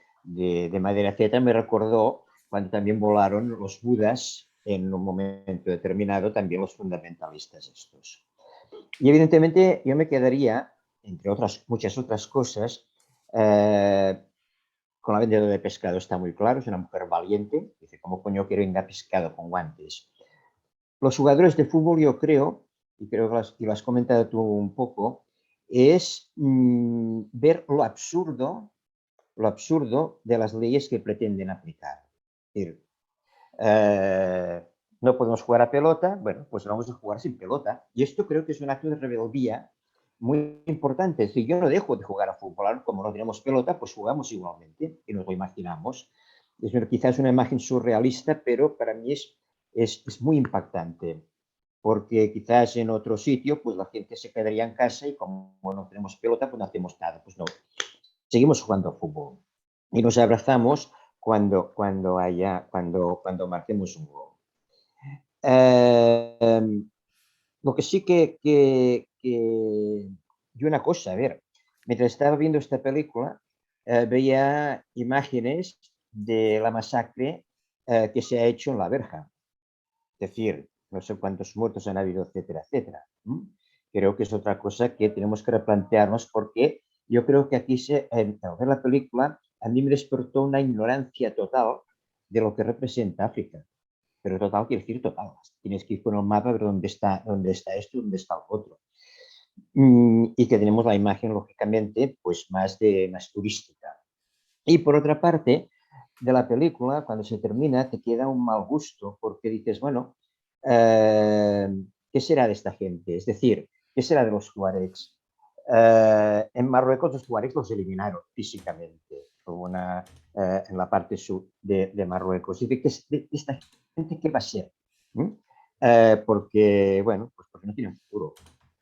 madera, etcétera, me recordó cuando también volaron los budas en un momento determinado también los fundamentalistas estos. Y evidentemente yo me quedaría, entre muchas otras cosas, con la vendedora de pescado está muy claro, es una mujer valiente, dice, ¿cómo coño quiero ir a pescado con guantes? Los jugadores de fútbol, yo creo, y creo que lo has comentado tú un poco, es ver lo absurdo de las leyes que pretenden aplicar. Es decir, no podemos jugar a pelota, bueno, pues vamos a jugar sin pelota. Y esto creo que es un acto de rebeldía muy importante. Si yo no dejo de jugar a fútbol, como no tenemos pelota, pues jugamos igualmente y nos lo imaginamos. Quizás una imagen surrealista, pero para mí es muy impactante. Porque quizás en otro sitio, pues la gente se quedaría en casa y como no tenemos pelota, pues no hacemos nada. Pues no, seguimos jugando a fútbol y nos abrazamos cuando marquemos un gol. Lo que sí que y una cosa, a ver, mientras estaba viendo esta película, veía imágenes de la masacre que se ha hecho en La Verja. Es decir, no sé cuántos muertos han habido, etcétera, etcétera. Creo que es otra cosa que tenemos que replantearnos porque yo creo que aquí, al ver la película, a mí me despertó una ignorancia total de lo que representa África. Pero total quiere decir total. Tienes que ir con el mapa a ver dónde está esto, dónde está el otro. Y que tenemos la imagen, lógicamente, pues más turística. Y por otra parte, de la película, cuando se termina, te queda un mal gusto porque dices, bueno, ¿qué será de esta gente? Es decir, ¿qué será de los tuaregs? En Marruecos los tuaregs los eliminaron físicamente en la parte sur de Marruecos. Y de esta gente, ¿qué va a ser? Porque, bueno, pues porque no tienen futuro.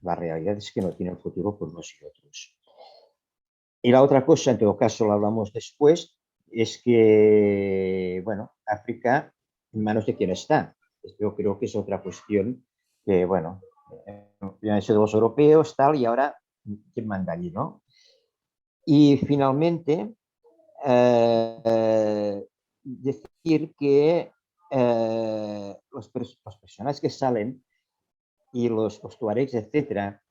La realidad es que no tienen futuro por unos y otros. Y la otra cosa, en todo caso lo hablamos después, es que, bueno, África, ¿en manos de quién está? Yo creo que es otra cuestión que, bueno, ya han sido los europeos, tal, y ahora, ¿quién manda allí, no? Y finalmente, decir que los personajes que salen y los tuaregs, etcétera,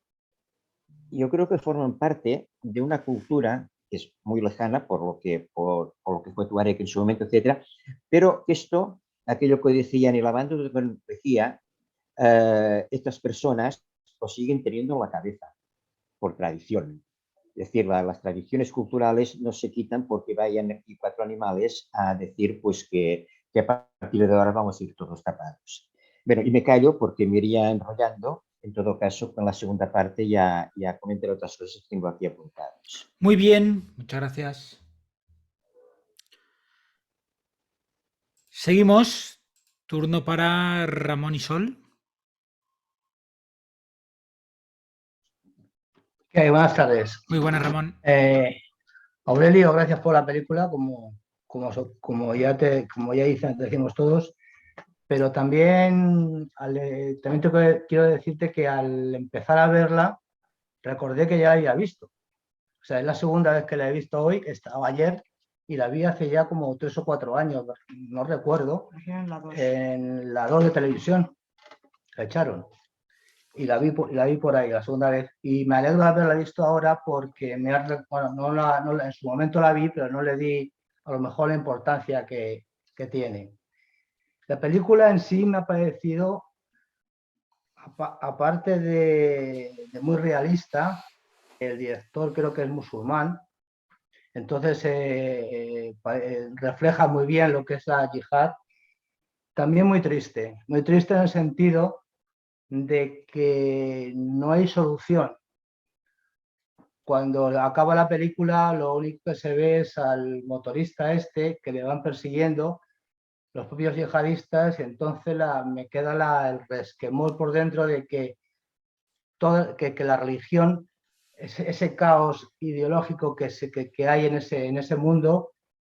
yo creo que forman parte de una cultura que es muy lejana por lo que fue Tuareg en su momento, etcétera, pero esto, aquello que decía Neil Abando, decía, estas personas lo siguen teniendo en la cabeza por tradición. Es decir, las tradiciones culturales no se quitan porque vayan aquí 4 animales a decir pues que a partir de ahora vamos a ir todos tapados. Bueno, y me callo porque me iría enrollando. En todo caso, con la segunda parte ya comentaré otras cosas que tengo aquí apuntadas. Muy bien, muchas gracias. Seguimos. Turno para Ramón y Sol. Buenas tardes. Muy buenas, Ramón. Aurelio, gracias por la película, como ya decimos todos, pero también quiero decirte que al empezar a verla, recordé que ya la había visto. O sea, es la segunda vez que la he visto hoy, estaba ayer, y la vi hace ya como 3 o 4 años, no recuerdo, en la 2 de televisión, la echaron. Y la vi por ahí la segunda vez. Y me alegro de haberla visto ahora porque en su momento la vi, pero no le di a lo mejor la importancia que tiene. La película en sí me ha parecido, aparte de muy realista, el director creo que es musulmán, entonces refleja muy bien lo que es la yihad. También muy triste en el sentido de que no hay solución. Cuando acaba la película, lo único que se ve es al motorista que le van persiguiendo los propios yihadistas, y entonces me queda el resquemor por dentro de que la religión, ese caos ideológico que hay en ese mundo,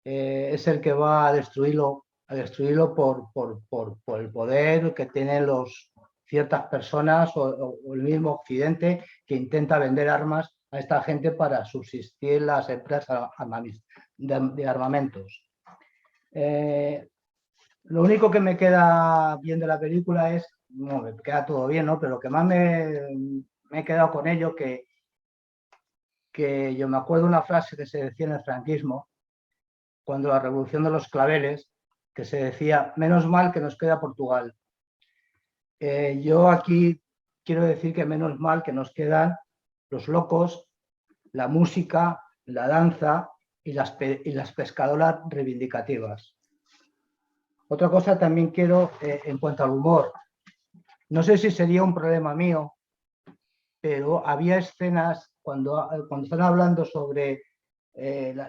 es el que va a destruirlo por el poder que tienen ciertas personas o el mismo Occidente, que intenta vender armas a esta gente para subsistir en las empresas de armamentos. Lo único que me queda bien de la película es, no, me queda todo bien, ¿no? Pero lo que más me he quedado con ello, que yo me acuerdo una frase que se decía en el franquismo, cuando la revolución de los claveles, que se decía, menos mal que nos queda Portugal. Yo aquí quiero decir que menos mal que nos quedan los locos, la música, la danza y las pescadoras reivindicativas. Otra cosa también quiero, en cuanto al humor, no sé si sería un problema mío, pero había escenas cuando están hablando sobre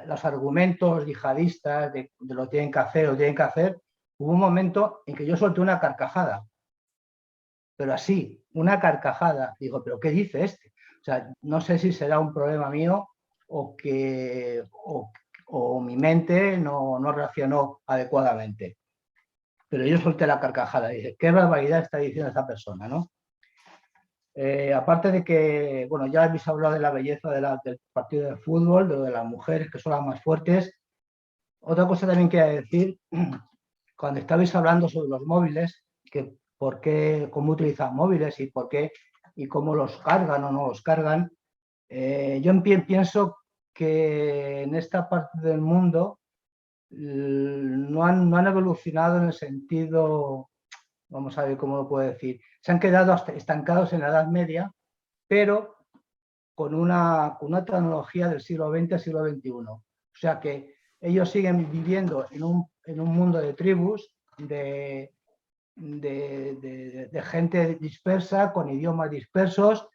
los argumentos yihadistas de lo tienen que hacer o tienen que hacer, hubo un momento en que yo solté una carcajada, pero así, una carcajada. Digo, ¿pero qué dice este? O sea, no sé si será un problema mío o mi mente no reaccionó adecuadamente. Pero yo solté la carcajada y dije, qué barbaridad está diciendo esta persona, ¿no? Aparte de que, bueno, ya habéis hablado de la belleza del partido de fútbol, de lo de las mujeres, que son las más fuertes. Otra cosa también quería decir, cuando estabais hablando sobre los móviles, que cómo utilizan móviles y por qué y cómo los cargan o no los cargan, yo pienso que en esta parte del mundo no han evolucionado en el sentido, vamos a ver cómo lo puedo decir, se han quedado estancados en la Edad Media, pero con una tecnología del siglo XX al siglo XXI. O sea que ellos siguen viviendo en un mundo de tribus, de gente dispersa, con idiomas dispersos,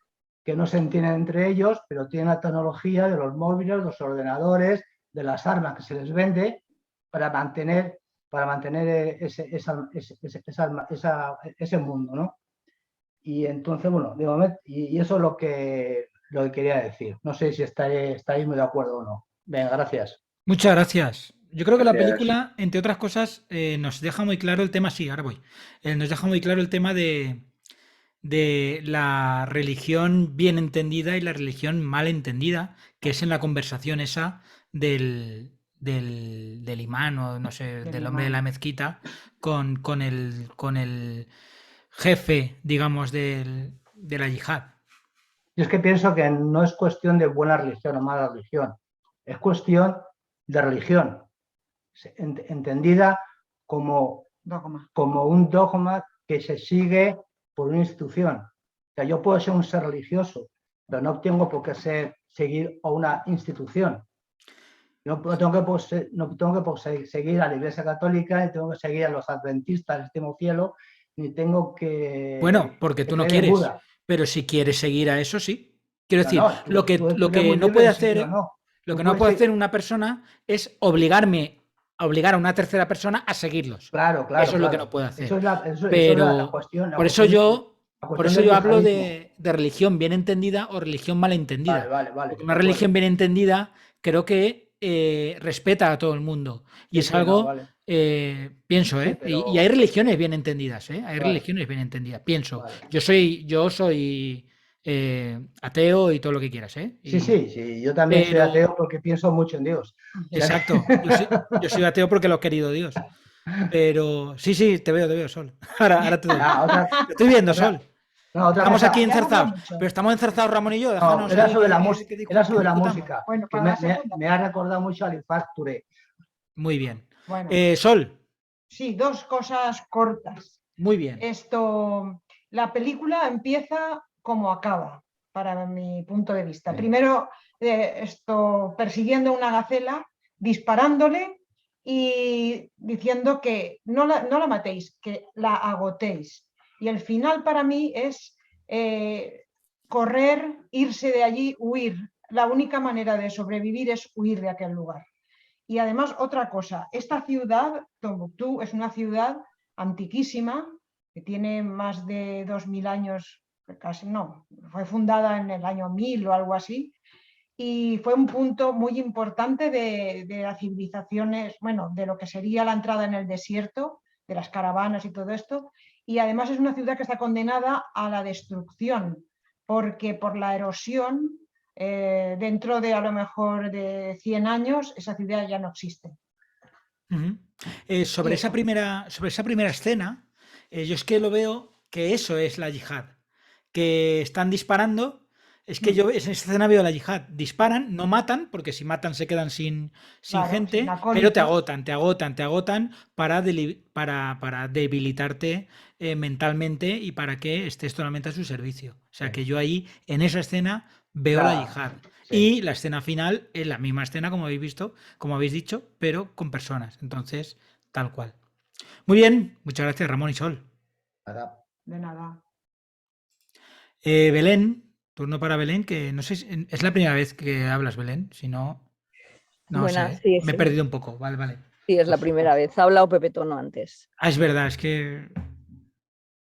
que no se entienden entre ellos, pero tienen la tecnología de los móviles, los ordenadores, de las armas que se les vende para mantener ese mundo, ¿no? Y entonces, bueno, de momento, y eso es lo que quería decir. No sé si estáis muy de acuerdo o no. Venga, gracias. Muchas gracias. Yo creo que la Gracias. película, entre otras cosas, nos deja muy claro el tema, sí, ahora voy. Nos deja muy claro el tema de la religión bien entendida y la religión mal entendida, que es en la conversación esa del imán o no sé, del hombre de la mezquita con el jefe, digamos, de la yihad. Yo es que pienso que no es cuestión de buena religión o mala religión, es cuestión de religión, entendida como un dogma que se sigue por una institución. O sea, yo puedo ser un ser religioso, pero no tengo por qué seguir a una institución. Yo no tengo que seguir a la Iglesia Católica, ni tengo que seguir a los adventistas del séptimo cielo, ni tengo que... Bueno, porque tú no creer en quieres, Buda. pero si quieres seguir a eso, sí. Quiero decir, No, lo que tú eres no muy puede libre de hacer, seguir o no. lo Tú que no puedes puede seguir- hacer una persona es obligar a una tercera persona a seguirlos. Claro. Eso es lo que no puede hacer. Eso es la Pero cuestión. por eso yo del hablo yihadismo. de religión bien entendida o religión mal entendida. Vale. Porque de una acuerdo. religión bien entendida creo que respeta a todo el mundo. Y es Sí, no, algo, vale. pienso, Sí, y pero... hay religiones bien entendidas, Hay Vale. religiones bien entendidas, pienso. Vale. Yo soy ateo y todo lo que quieras, Sí, yo también soy Pero, ateo porque pienso mucho en Dios. O sea que- exacto, yo soy ateo porque lo ha querido Dios. Pero sí, te veo, Sol. Ahora te doy. otra, Te estoy viendo, otra- Sol. no, otra Estamos cosa. aquí Ya no enzarzados. mucho. Pero estamos enzarzados, Ramón y yo. No, Déjanos era ahí sobre la que música. Era sobre la discutamos. música. Bueno, Que para la segunda. me ha recordado mucho al Touré. Muy bien. Bueno, Sol, sí, dos cosas cortas. muy bien. La película empieza como acaba, para mi punto de vista. Sí. Primero, persiguiendo una gacela, disparándole y diciendo que no la matéis, que la agotéis. Y el final para mí es correr, irse de allí, huir. La única manera de sobrevivir es huir de aquel lugar. Y además, otra cosa, esta ciudad, Tombuctú, es una ciudad antiquísima, que tiene más de 2000 años, casi no, fue fundada en el año 1000 o algo así, y fue un punto muy importante de las civilizaciones, bueno, de lo que sería la entrada en el desierto, de las caravanas y todo esto, y además es una ciudad que está condenada a la destrucción, porque por la erosión, dentro de a lo mejor de 100 años, esa ciudad ya no existe. Ujú. Sobre esa primera escena, yo es que lo veo que eso es la yihad, que están disparando. Es que yo en esa escena veo la yihad. Disparan, no matan, porque si matan se quedan sin Claro, sin gente, pero te acólitos. agotan, te agotan, te agotan para debilitarte mentalmente y para que estés totalmente a su servicio. O sea que yo ahí, en esa escena, veo la yihad. Y la escena final es la misma escena, como habéis visto, como habéis dicho, pero con personas. Entonces, tal cual. Muy bien, muchas gracias, Ramón y Sol. Nada. De nada. Belén, turno para Belén, que no sé si es la primera vez que hablas, Belén. Si no, no Buenas, sé. sí, Me he perdido un poco. Vale, vale. sí, es la primera vez. Ha hablado Pepe Tono antes. Ah, es verdad, es que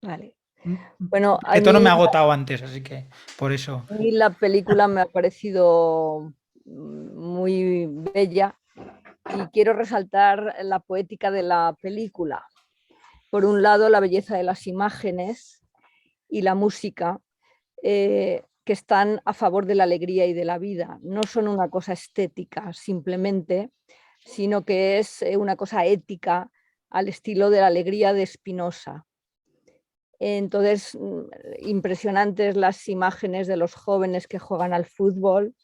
Vale. Bueno, Pepe Tono me ha agotado antes, así que por eso. a mí la película me ha parecido muy bella y quiero resaltar la poética de la película. Por un lado, la belleza de las imágenes y la música, que están a favor de la alegría y de la vida. No son una cosa estética simplemente, sino que es una cosa ética al estilo de la alegría de Spinoza. Entonces, impresionantes las imágenes de los jóvenes que juegan al fútbol,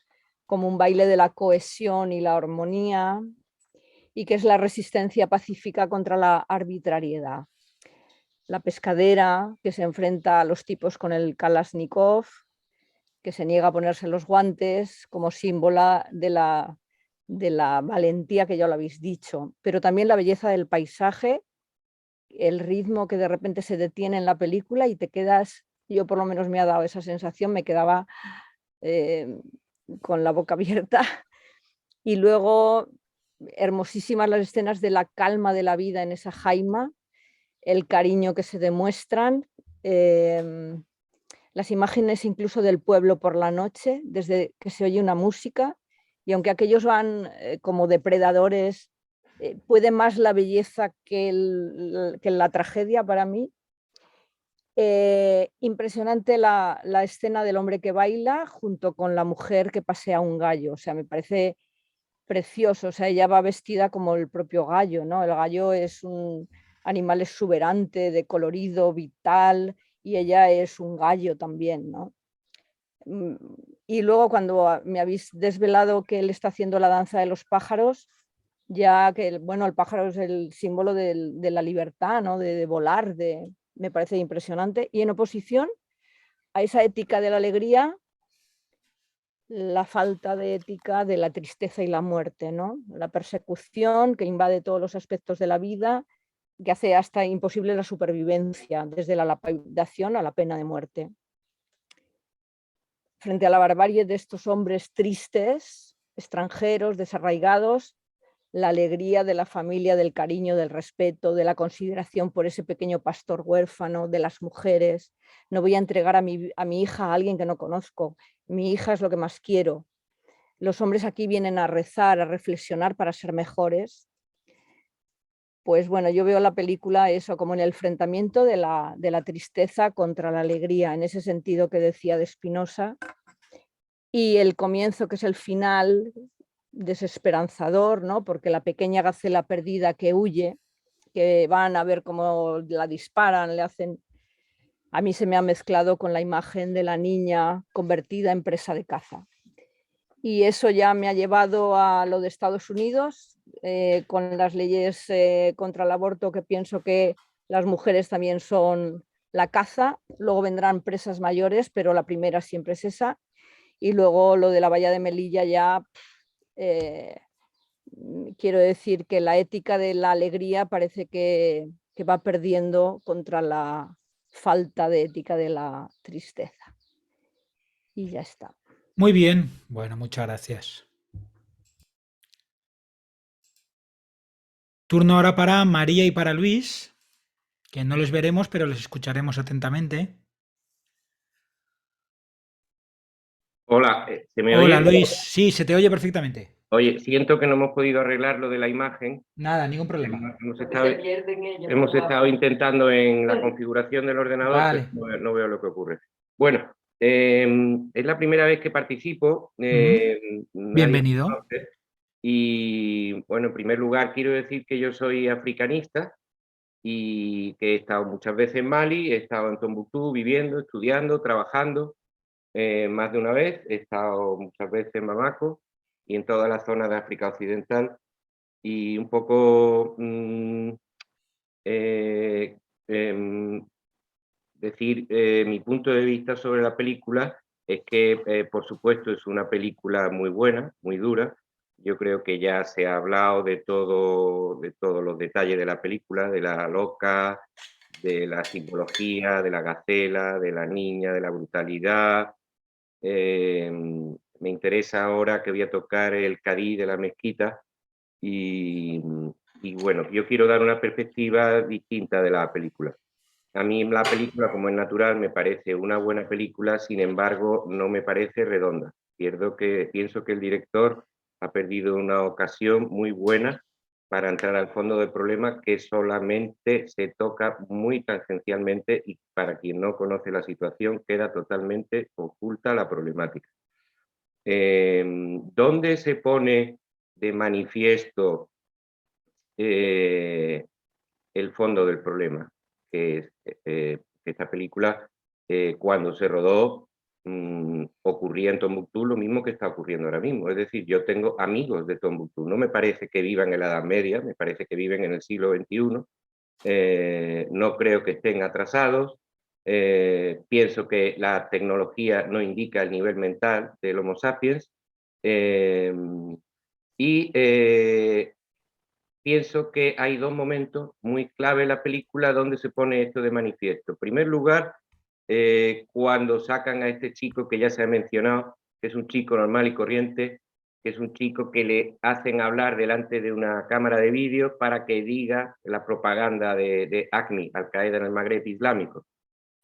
como un baile de la cohesión y la armonía, y que es la resistencia pacífica contra la arbitrariedad. La pescadera, que se enfrenta a los tipos con el Kalashnikov, que se niega a ponerse los guantes como símbolo de la valentía, que ya lo habéis dicho, pero también la belleza del paisaje, el ritmo que de repente se detiene en la película y te quedas, yo por lo menos me ha dado esa sensación, me quedaba con la boca abierta. Y luego, hermosísimas las escenas de la calma de la vida en esa jaima, el cariño que se demuestran, las imágenes incluso del pueblo por la noche, desde que se oye una música, y aunque aquellos van como depredadores, puede más la belleza que la tragedia para mí. Impresionante la escena del hombre que baila junto con la mujer que pasea un gallo, o sea, me parece precioso, o sea, ella va vestida como el propio gallo, ¿no? El gallo es un animal exuberante, de colorido, vital, y ella es un gallo también, ¿no? Y luego cuando me habéis desvelado que él está haciendo la danza de los pájaros, ya que, bueno, el pájaro es el símbolo de la libertad, ¿no? De volar, me parece impresionante. Y en oposición a esa ética de la alegría, la falta de ética de la tristeza y la muerte, ¿no? La persecución que invade todos los aspectos de la vida, que hace hasta imposible la supervivencia, desde la lapidación a la pena de muerte. Frente a la barbarie de estos hombres tristes, extranjeros, desarraigados, la alegría de la familia, del cariño, del respeto, de la consideración por ese pequeño pastor huérfano, de las mujeres. No voy a entregar a mi hija a alguien que no conozco. Mi hija es lo que más quiero. Los hombres aquí vienen a rezar, a reflexionar para ser mejores. Pues bueno, yo veo la película eso como en el enfrentamiento de la tristeza contra la alegría, en ese sentido que decía de Spinoza, y el comienzo, que es el final, desesperanzador, ¿no? Porque la pequeña gacela perdida que huye, que van a ver cómo la disparan, le hacen... A mí se me ha mezclado con la imagen de la niña convertida en presa de caza. Y eso ya me ha llevado a lo de Estados Unidos, con las leyes contra el aborto, que pienso que las mujeres también son la caza. Luego vendrán presas mayores, pero la primera siempre es esa. Y luego lo de la valla de Melilla ya... quiero decir que la ética de la alegría parece que va perdiendo contra la falta de ética de la tristeza. Y ya está. Muy bien, bueno, muchas gracias. Turno ahora para María y para Luis, que no les veremos, pero les escucharemos atentamente. Hola, ¿se me Hola, oye? Luis. Sí, se te oye perfectamente. Oye, siento que no hemos podido arreglar lo de la imagen. Nada, ningún problema. Hemos estado intentando en la configuración del ordenador, Vale. pero no veo lo que ocurre. Bueno, es la primera vez que participo. Bienvenido. Y bueno, en primer lugar quiero decir que yo soy africanista y que he estado muchas veces en Mali, he estado en Tombuctú viviendo, estudiando, trabajando más de una vez, he estado muchas veces en Bamako y en toda la zona de África Occidental, y un poco decir mi punto de vista sobre la película es que, por supuesto, es una película muy buena, muy dura. Yo creo que ya se ha hablado de todos los detalles de la película, de la loca, de la simbología, de la gacela, de la niña, de la brutalidad. Me interesa ahora que voy a tocar el Cadí de la mezquita y bueno, yo quiero dar una perspectiva distinta de la película. A mí la película, como es natural, me parece una buena película, sin embargo, no me parece redonda. Pienso que el director ha perdido una ocasión muy buena para entrar al fondo del problema, que solamente se toca muy tangencialmente y para quien no conoce la situación queda totalmente oculta la problemática. ¿Dónde se pone de manifiesto el fondo del problema? Que esta película, cuando se rodó, ocurría en Tombuctú lo mismo que está ocurriendo ahora mismo. Es decir, yo tengo amigos de Tombuctú. No me parece que vivan en la Edad Media, me parece que viven en el siglo XXI. No creo que estén atrasados. Pienso que la tecnología no indica el nivel mental del Homo sapiens. Pienso que hay dos momentos muy clave en la película donde se pone esto de manifiesto. En primer lugar, cuando sacan a este chico que ya se ha mencionado, que es un chico normal y corriente, que es un chico que le hacen hablar delante de una cámara de vídeo para que diga la propaganda de ACMI, Al-Qaeda en el Magreb Islámico.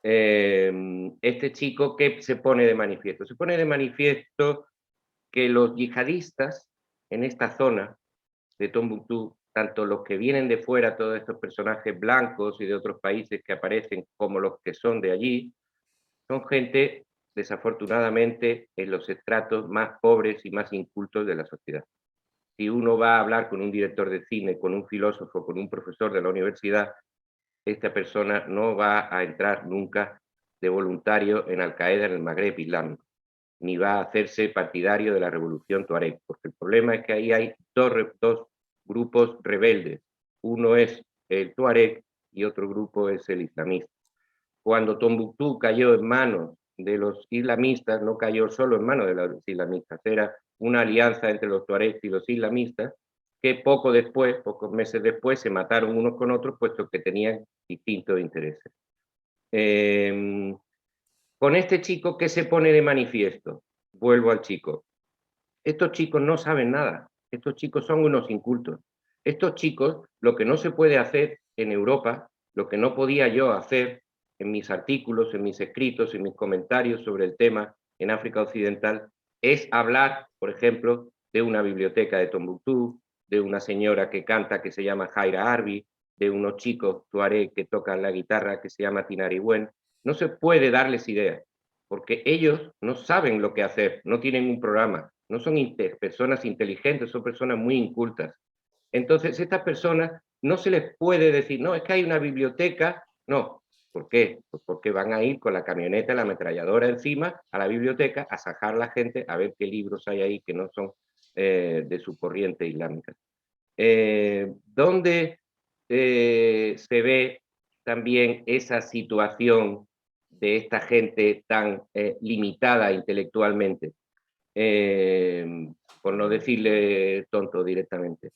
Este chico, ¿qué se pone de manifiesto? Se pone de manifiesto que los yihadistas en esta zona de Tombuctú, tanto los que vienen de fuera, todos estos personajes blancos y de otros países que aparecen, como los que son de allí, son gente, desafortunadamente, en los estratos más pobres y más incultos de la sociedad. Si uno va a hablar con un director de cine, con un filósofo, con un profesor de la universidad, esta persona no va a entrar nunca de voluntario en Al-Qaeda en el Magreb Islámico, ni va a hacerse partidario de la revolución tuareg, porque el problema es que ahí hay dos grupos rebeldes. Uno es el tuareg y otro grupo es el islamista. Cuando Tombuctú cayó en manos de los islamistas, no cayó solo en manos de los islamistas, era una alianza entre los tuaregs y los islamistas, que pocos meses después, se mataron unos con otros, puesto que tenían distintos intereses. Con este chico, ¿qué se pone de manifiesto? Vuelvo al chico. Estos chicos no saben nada. Estos chicos son unos incultos. Estos chicos, lo que no se puede hacer en Europa, lo que no podía yo hacer en mis artículos, en mis escritos, en mis comentarios sobre el tema en África Occidental, es hablar, por ejemplo, de una biblioteca de Tombuctú, de una señora que canta que se llama Jaira Arbi, de unos chicos tuareg que tocan la guitarra que se llama Tinariwen. No se puede darles ideas, porque ellos no saben lo que hacer, no tienen un programa, no son personas inteligentes, son personas muy incultas. Entonces, estas personas no se les puede decir, no, es que hay una biblioteca. No. ¿Por qué? Pues porque van a ir con la camioneta, la ametralladora encima, a la biblioteca, a sacar a la gente, a ver qué libros hay ahí que no son de su corriente islámica. ¿Dónde se ve también esa situación de esta gente tan limitada intelectualmente? Por no decirle tonto directamente.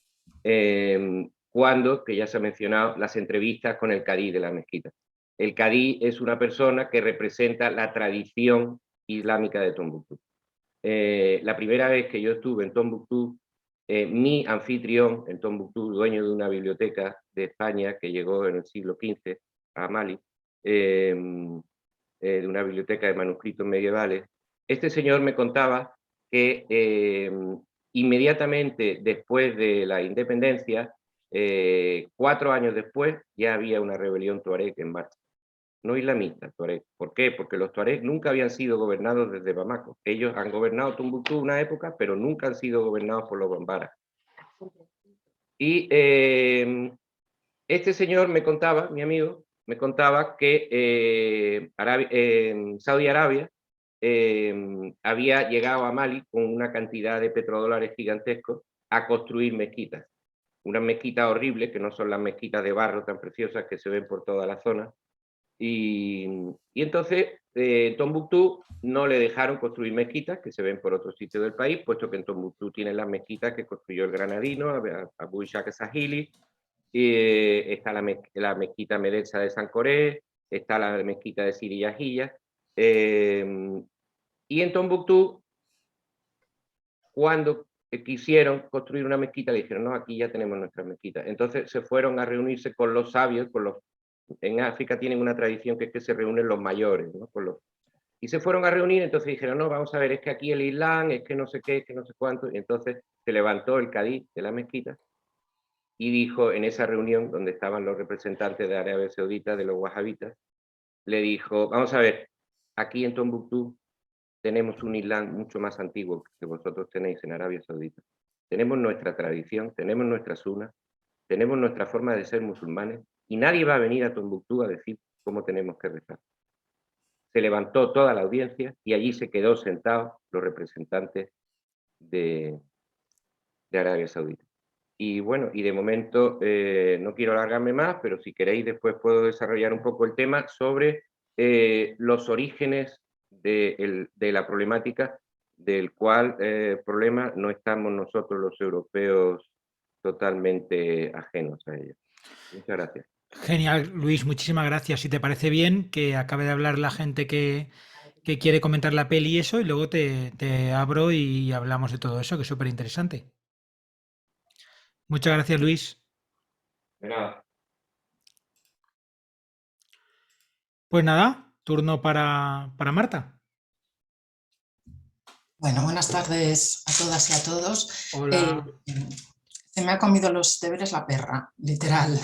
Cuando, que ya se ha mencionado, las entrevistas con el cadí de la mezquita. El cadí es una persona que representa la tradición islámica de Tombuctú. La primera vez que yo estuve en Tombuctú, mi anfitrión en Tombuctú, dueño de una biblioteca de España que llegó en el siglo XV a Mali, de una biblioteca de manuscritos medievales, este señor me contaba que inmediatamente después de la independencia, 4 años después, ya había una rebelión tuareg en marcha. No islamista, tuareg. ¿Por qué? Porque los tuareg nunca habían sido gobernados desde Bamako. Ellos han gobernado Tombuctú una época, pero nunca han sido gobernados por los bambaras. Y este señor me contaba, mi amigo, me contaba que Saudi Arabia había llegado a Mali con una cantidad de petrodólares gigantescos a construir mezquitas. Unas mezquitas horribles, que no son las mezquitas de barro tan preciosas que se ven por toda la zona. Y entonces Tombuctú no le dejaron construir mezquitas que se ven por otro sitio del país, puesto que en Tombuctú tienen las mezquitas que construyó el granadino, Abu Ishaq Sahili, está la mezquita Medesa de San Coré, está la mezquita de Siri Yahilla, y en Tombuctú, cuando quisieron construir una mezquita, le dijeron, no, aquí ya tenemos nuestra mezquita. Entonces se fueron a reunirse con los sabios, en África tienen una tradición que es que se reúnen los mayores, ¿no? Y se fueron a reunir, entonces dijeron, no, vamos a ver, es que aquí el Islam, es que no sé qué, es que no sé cuánto, y entonces se levantó el cadí de la mezquita y dijo, en esa reunión donde estaban los representantes de Arabia Saudita, de los wahabitas, le dijo, vamos a ver, aquí en Tombuctú tenemos un Islam mucho más antiguo que vosotros tenéis en Arabia Saudita. Tenemos nuestra tradición, tenemos nuestra sunna, tenemos nuestra forma de ser musulmanes, y nadie va a venir a Tombuctú a decir cómo tenemos que rezar. Se levantó toda la audiencia y allí se quedó sentados los representantes de Arabia Saudita. Y bueno, y de momento no quiero alargarme más, pero si queréis después puedo desarrollar un poco el tema sobre los orígenes de la problemática, del cual problema no estamos nosotros los europeos totalmente ajenos a ello. Muchas gracias. Genial, Luis, muchísimas gracias. Si te parece bien, que acabe de hablar la gente que quiere comentar la peli y eso, y luego te abro y hablamos de todo eso, que es súper interesante. Muchas gracias, Luis. De nada. Pues nada, turno para Marta. Bueno, buenas tardes a todas y a todos. Hola. Se me ha comido los deberes la perra, literal.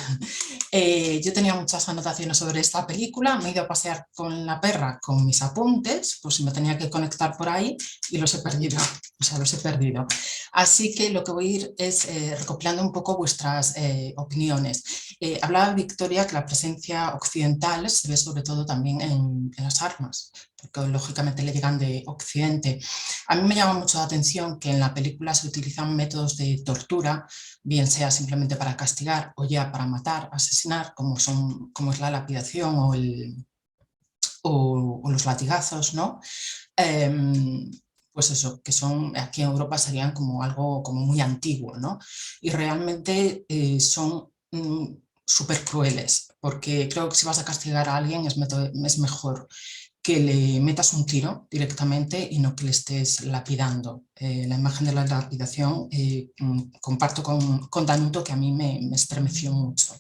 Yo tenía muchas anotaciones sobre esta película, me he ido a pasear con la perra con mis apuntes, pues si me tenía que conectar por ahí y los he perdido, los he perdido. Así que lo que voy a ir es recopilando un poco vuestras opiniones. Hablaba Victoria que la presencia occidental se ve sobre todo también en las armas, porque lógicamente le llegan de Occidente. A mí me llama mucho la atención que en la película se utilizan métodos de tortura, bien sea simplemente para castigar o ya para matar, asesinar, como es la lapidación o los latigazos, ¿no? Pues eso, que son aquí en Europa serían como algo como muy antiguo, ¿no? Y realmente son súper crueles, porque creo que si vas a castigar a alguien es mejor que le metas un tiro directamente y no que le estés lapidando. La imagen de la lapidación comparto con Danuto, que a mí me estremeció mucho.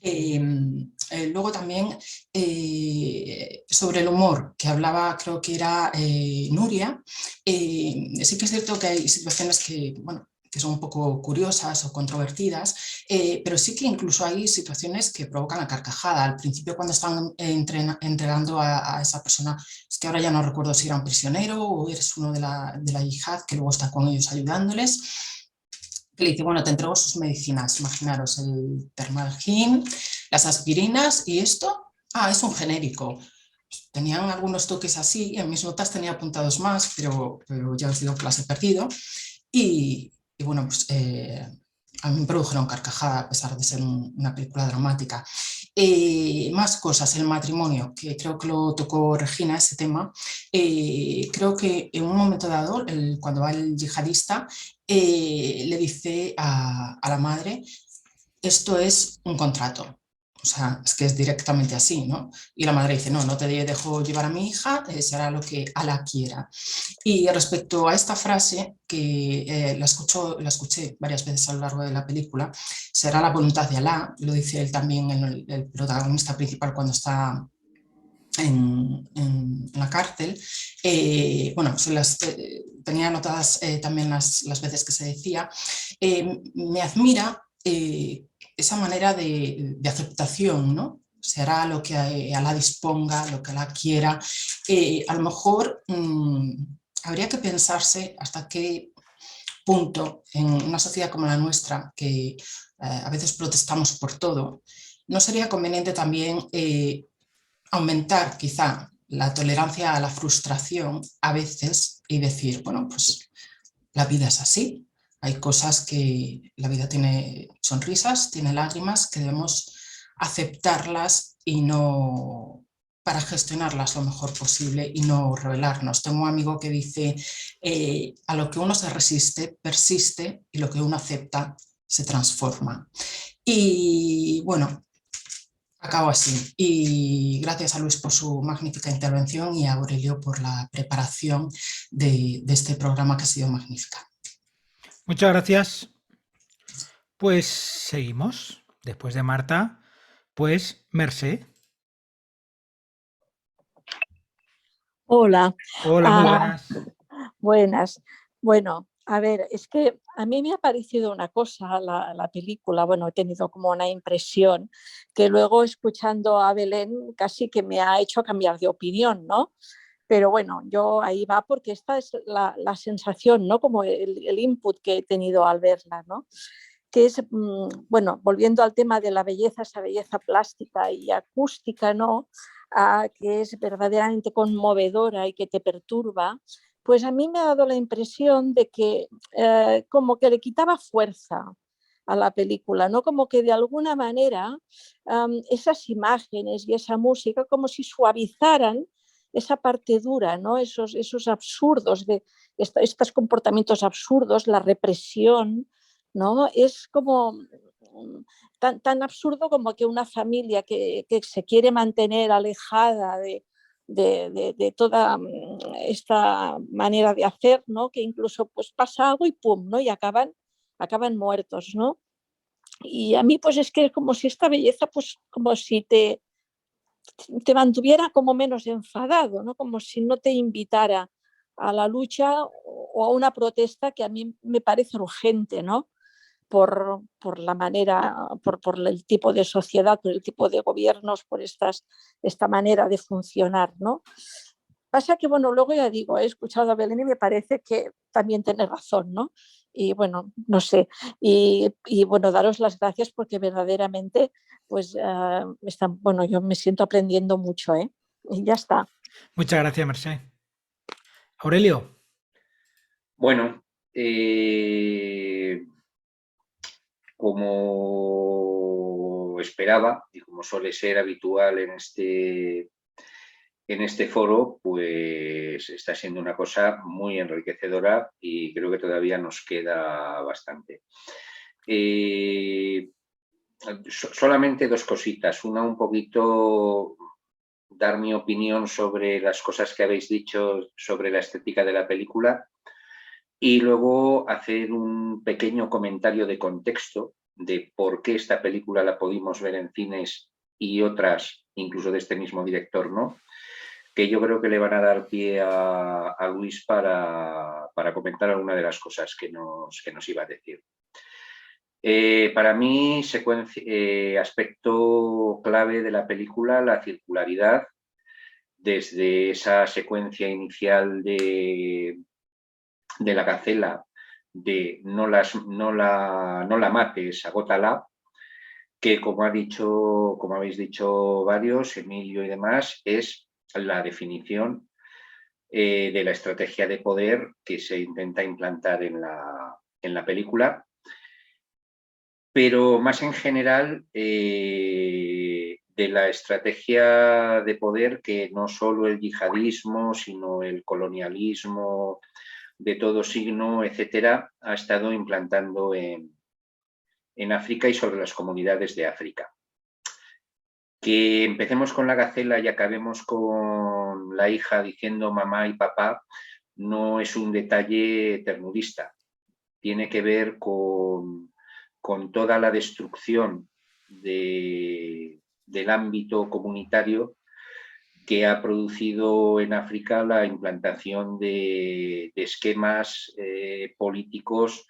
Luego también sobre el humor, que hablaba, creo que era Nuria, sí que es cierto que hay situaciones que, bueno, que son un poco curiosas o controvertidas, pero sí que incluso hay situaciones que provocan la carcajada. Al principio, cuando están entregando a esa persona, es que ahora ya no recuerdo si era un prisionero o eres uno de la yihad, que luego está con ellos ayudándoles, que le dice, bueno, te entrego sus medicinas, imaginaros, el Termalgin, las aspirinas y esto, es un genérico. Tenían algunos toques así, en mis notas tenía apuntados más, pero ya os digo que las he perdido. Y bueno, pues a mí me produjeron carcajada a pesar de ser una película dramática. Más cosas, el matrimonio, que creo que lo tocó Regina, ese tema. Creo que en un momento dado, cuando va el yihadista, le dice a la madre, esto es un contrato. O sea, es que es directamente así, ¿no? Y la madre dice, no, no te dejo llevar a mi hija, se hará lo que Alá quiera. Y respecto a esta frase, que la escuché varias veces a lo largo de la película, será la voluntad de Alá, lo dice él también, el protagonista principal cuando está en la cárcel. Bueno, tenía anotadas también las veces que se decía. Me admira esa manera de aceptación, ¿no? Se hará lo que Alá disponga, lo que Alá quiera. A lo mejor habría que pensarse hasta qué punto, en una sociedad como la nuestra, que a veces protestamos por todo, ¿no sería conveniente también aumentar quizá la tolerancia a la frustración a veces y decir, bueno, pues la vida es así, hay cosas que la vida tiene sonrisas, tiene lágrimas, que debemos aceptarlas y no, para gestionarlas lo mejor posible y no rebelarnos. Tengo un amigo que dice, a lo que uno se resiste, persiste, y lo que uno acepta se transforma. Y bueno, acabo así. Y gracias a Luis por su magnífica intervención y a Aurelio por la preparación de este programa, que ha sido magnífica. Muchas gracias. Pues seguimos. Después de Marta, pues Mercé. Hola. Hola, muy buenas. Buenas. Bueno, a ver, es que a mí me ha parecido una cosa la película, bueno, he tenido como una impresión que luego escuchando a Belén casi que me ha hecho cambiar de opinión, ¿no? Pero bueno, yo ahí va porque esta es la sensación, ¿no? Como el input que he tenido al verla, ¿no? Que es, bueno, volviendo al tema de la belleza, esa belleza plástica y acústica, ¿no? Que es verdaderamente conmovedora y que te perturba, pues a mí me ha dado la impresión de que como que le quitaba fuerza a la película, ¿no? Como que de alguna manera esas imágenes y esa música como si suavizaran esa parte dura, ¿no? Esos absurdos, estos comportamientos absurdos, la represión, ¿no? Es como tan absurdo como que una familia que se quiere mantener alejada de toda esta manera de hacer, ¿no? Que incluso pues pasa algo y pum, ¿no? Y acaban muertos, ¿no? Y a mí pues es que es como si esta belleza pues como si te mantuviera como menos enfadado, ¿no? Como si no te invitara a la lucha o a una protesta que a mí me parece urgente, ¿no? Por la manera, por el tipo de sociedad, por el tipo de gobiernos, por esta manera de funcionar, ¿no? Pasa que, bueno, luego ya digo, he escuchado a Belén y me parece que también tiene razón, ¿no? Y bueno, no sé. Y bueno, daros las gracias porque verdaderamente, pues, bueno, yo me siento aprendiendo mucho, ¿eh? Y ya está. Muchas gracias, Mercé. Aurelio. Bueno, como esperaba y como suele ser habitual en este foro, pues está siendo una cosa muy enriquecedora y creo que todavía nos queda bastante. Solamente dos cositas. Una, un poquito dar mi opinión sobre las cosas que habéis dicho sobre la estética de la película y luego hacer un pequeño comentario de contexto de por qué esta película la pudimos ver en cines y otras, incluso de este mismo director, ¿no? Que yo creo que le van a dar pie a Luis para comentar alguna de las cosas que nos iba a decir. Para mí, aspecto clave de la película, la circularidad, desde esa secuencia inicial de la gacela, de no la mates, agótala, que como habéis dicho varios, Emilio y demás, es la definición de la estrategia de poder que se intenta implantar en la película. Pero más en general de la estrategia de poder que no solo el yihadismo, sino el colonialismo de todo signo, etcétera, ha estado implantando en África y sobre las comunidades de África. Que empecemos con la gacela y acabemos con la hija diciendo mamá y papá no es un detalle ternurista. Tiene que ver con toda la destrucción del ámbito comunitario que ha producido en África la implantación de esquemas políticos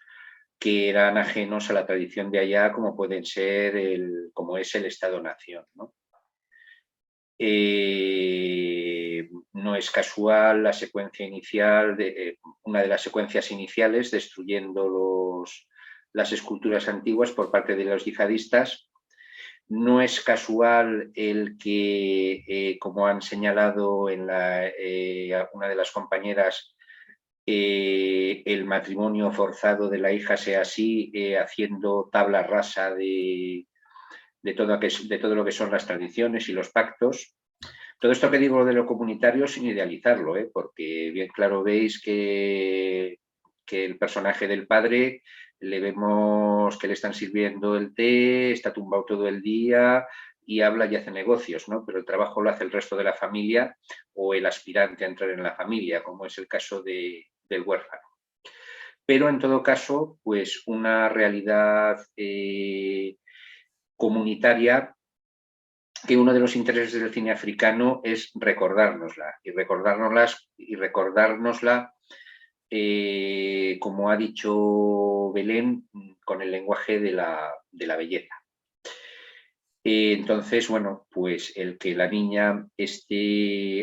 que eran ajenos a la tradición de allá, como pueden ser como es el Estado-Nación, ¿no? No es casual la secuencia inicial, una de las secuencias iniciales, destruyendo las esculturas antiguas por parte de los yihadistas. No es casual el que, como han señalado en una de las compañeras, el matrimonio forzado de la hija sea así, haciendo tabla rasa de todo lo que son las tradiciones y los pactos. Todo esto que digo de lo comunitario sin idealizarlo, porque bien claro veis que el personaje del padre le vemos que le están sirviendo el té, está tumbado todo el día y habla y hace negocios, ¿no? Pero el trabajo lo hace el resto de la familia o el aspirante a entrar en la familia, como es el caso del huérfano. Pero en todo caso, pues una realidad comunitaria que uno de los intereses del cine africano es recordárnosla como ha dicho Belén, con el lenguaje de la belleza. Entonces, bueno, pues el que la niña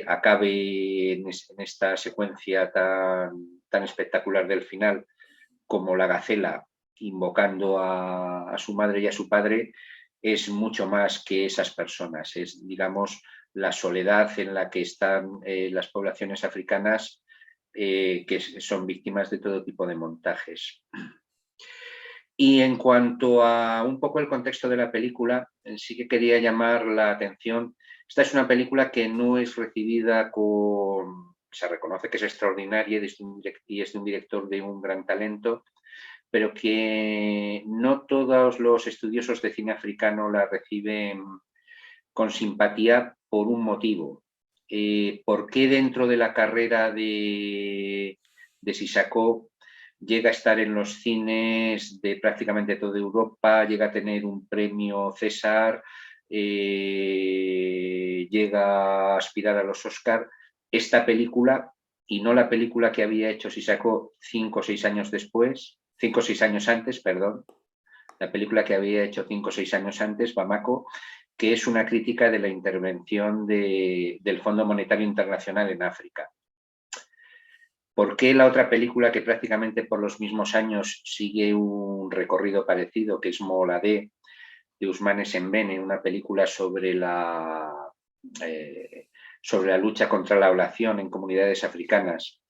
acabe en esta secuencia tan espectacular del final, como la gacela invocando a su madre y a su padre, es mucho más que esas personas, es, digamos, la soledad en la que están las poblaciones africanas que son víctimas de todo tipo de montajes. Y en cuanto a un poco el contexto de la película, sí que quería llamar la atención. Esta es una película que no es recibida se reconoce que es extraordinaria y es de un director de un gran talento, pero que no todos los estudiosos de cine africano la reciben con simpatía por un motivo. ¿Por qué dentro de la carrera de Sissako llega a estar en los cines de prácticamente toda Europa, llega a tener un premio César, llega a aspirar a los Oscar? Esta película, y no la película que había hecho Sissako 5 o 6 años antes, la película que había hecho 5 o 6 años antes, Bamako, que es una crítica de la intervención del Fondo Monetario Internacional en África. ¿Por qué la otra película, que prácticamente por los mismos años sigue un recorrido parecido, que es Moolade, de Ousmane Sembene, una película sobre la lucha contra la ablación en comunidades africanas?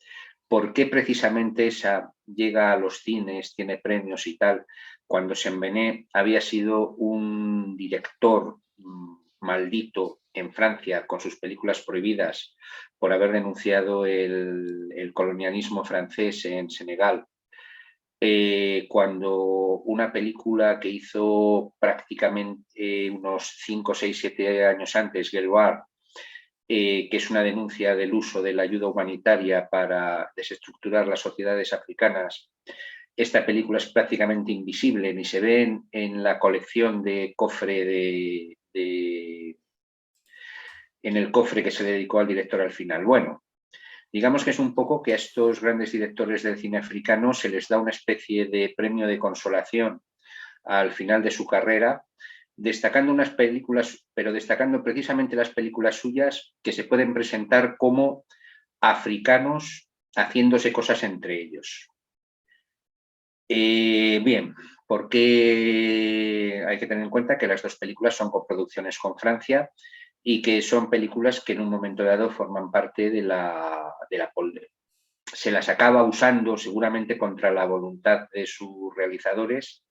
¿Por qué precisamente esa llega a los cines, tiene premios y tal, cuando Sembene había sido un director maldito en Francia con sus películas prohibidas por haber denunciado el colonialismo francés en Senegal? Cuando una película que hizo prácticamente unos 5, 6, 7 años antes, Guelwaar, que es una denuncia del uso de la ayuda humanitaria para desestructurar las sociedades africanas. Esta película es prácticamente invisible, ni se ve en la colección de cofre en el cofre que se dedicó al director al final. Bueno, digamos que es un poco que a estos grandes directores del cine africano se les da una especie de premio de consolación al final de su carrera, destacando unas películas, pero destacando precisamente las películas suyas que se pueden presentar como africanos haciéndose cosas entre ellos. Bien, porque hay que tener en cuenta que las dos películas son coproducciones con Francia y que son películas que en un momento dado forman parte de la se las acaba usando seguramente contra la voluntad de sus realizadores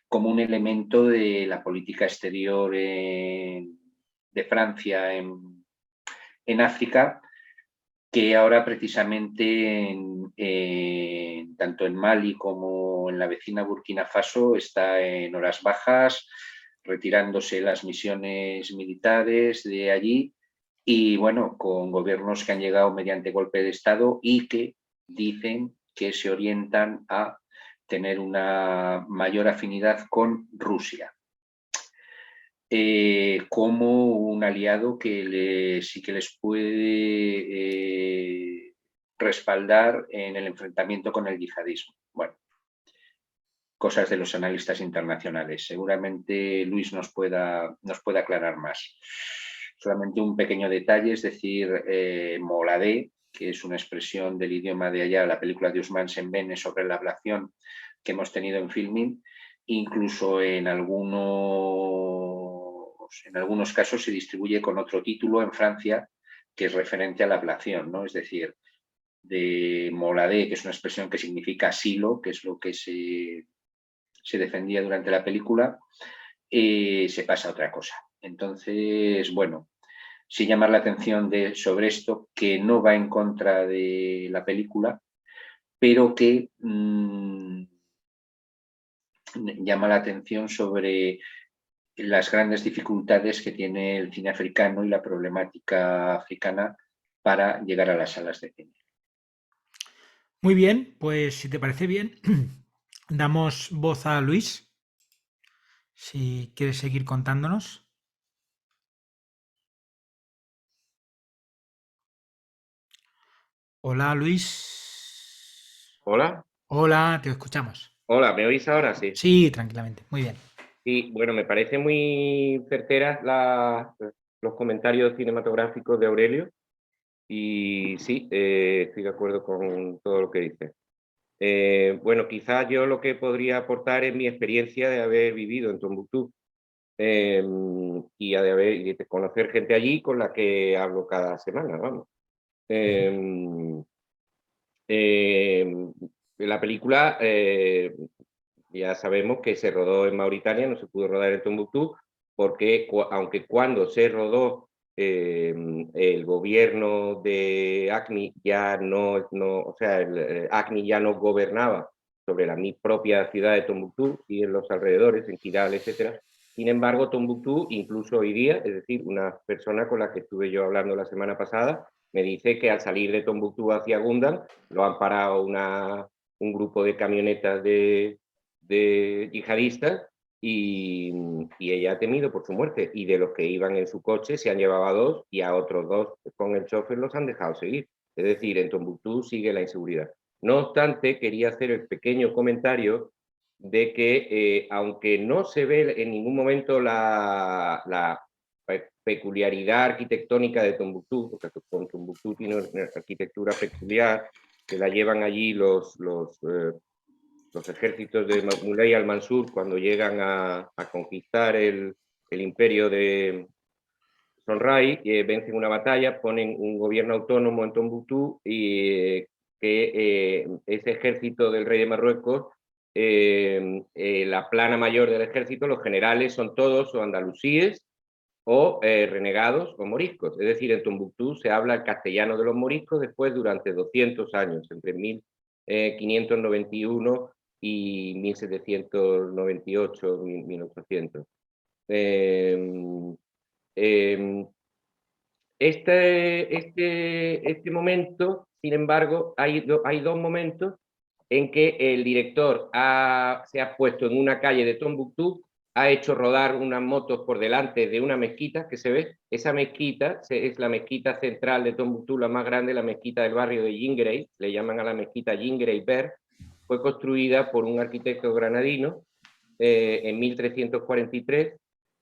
como un elemento de la política exterior de Francia en África, que ahora precisamente tanto en Mali como en la vecina Burkina Faso está en horas bajas, retirándose las misiones militares de allí y, bueno, con gobiernos que han llegado mediante golpe de Estado y que dicen que se orientan a tener una mayor afinidad con Rusia, como un aliado que sí que les puede respaldar en el enfrentamiento con el yihadismo. Bueno, cosas de los analistas internacionales. Seguramente Luis nos pueda aclarar más. Solamente un pequeño detalle, es decir, moladé, que es una expresión del idioma de allá, la película de Ousmane Sembene sobre la ablación que hemos tenido en Filmin, incluso en algunos casos se distribuye con otro título en Francia que es referente a la ablación, ¿no? Es decir, de moladé, que es una expresión que significa asilo, que es lo que se defendía durante la película, se pasa a otra cosa. Entonces, bueno, sí llamar la atención sobre esto, que no va en contra de la película, pero que llama la atención sobre las grandes dificultades que tiene el cine africano y la problemática africana para llegar a las salas de cine. Muy bien, pues si te parece bien, damos voz a Luis, si quieres seguir contándonos. Hola, Luis. Hola. Hola, te escuchamos. Hola, ¿me oís ahora? Sí. Sí, tranquilamente. Muy bien. Sí, bueno, me parece muy certeras los comentarios cinematográficos de Aurelio y sí, estoy de acuerdo con todo lo que dice. Bueno, quizás yo lo que podría aportar es mi experiencia de haber vivido en Tombuctú y de conocer gente allí con la que hablo cada semana, vamos. La película ya sabemos que se rodó en Mauritania, no se pudo rodar en Tombuctú, porque aunque cuando se rodó el gobierno de ACNI ya ACNI ya no gobernaba sobre la propia ciudad de Tombuctú y en los alrededores, en Kidal, etc. Sin embargo, Tombuctú, incluso hoy día, es decir, una persona con la que estuve yo hablando la semana pasada, me dice que al salir de Tombuctú hacia Gundam lo han parado un grupo de camionetas de yihadistas y ella ha temido por su muerte. Y de los que iban en su coche se han llevado a 2 y a otros 2 con el chofer los han dejado seguir. Es decir, en Tombuctú sigue la inseguridad. No obstante, quería hacer el pequeño comentario de que aunque no se ve en ningún momento la peculiaridad arquitectónica de Tombuctú, porque Tombuctú tiene una arquitectura peculiar que la llevan allí los ejércitos de Moulay al-Mansur cuando llegan a conquistar el imperio de Sonrai, vencen una batalla, ponen un gobierno autónomo en Tombuctú y ese ejército del rey de Marruecos, la plana mayor del ejército, los generales son todos o andalusíes o renegados o moriscos. Es decir, en Tombuctú se habla el castellano de los moriscos después durante 200 años, entre 1591 y 1798, 1800. Este momento, sin embargo, hay dos momentos en que el director se ha puesto en una calle de Tombuctú, ha hecho rodar unas motos por delante de una mezquita que se ve. Esa mezquita es la mezquita central de Tombuctú, la más grande, la mezquita del barrio de Jingrey, le llaman a la mezquita Jingrey Ber. Fue construida por un arquitecto granadino en 1343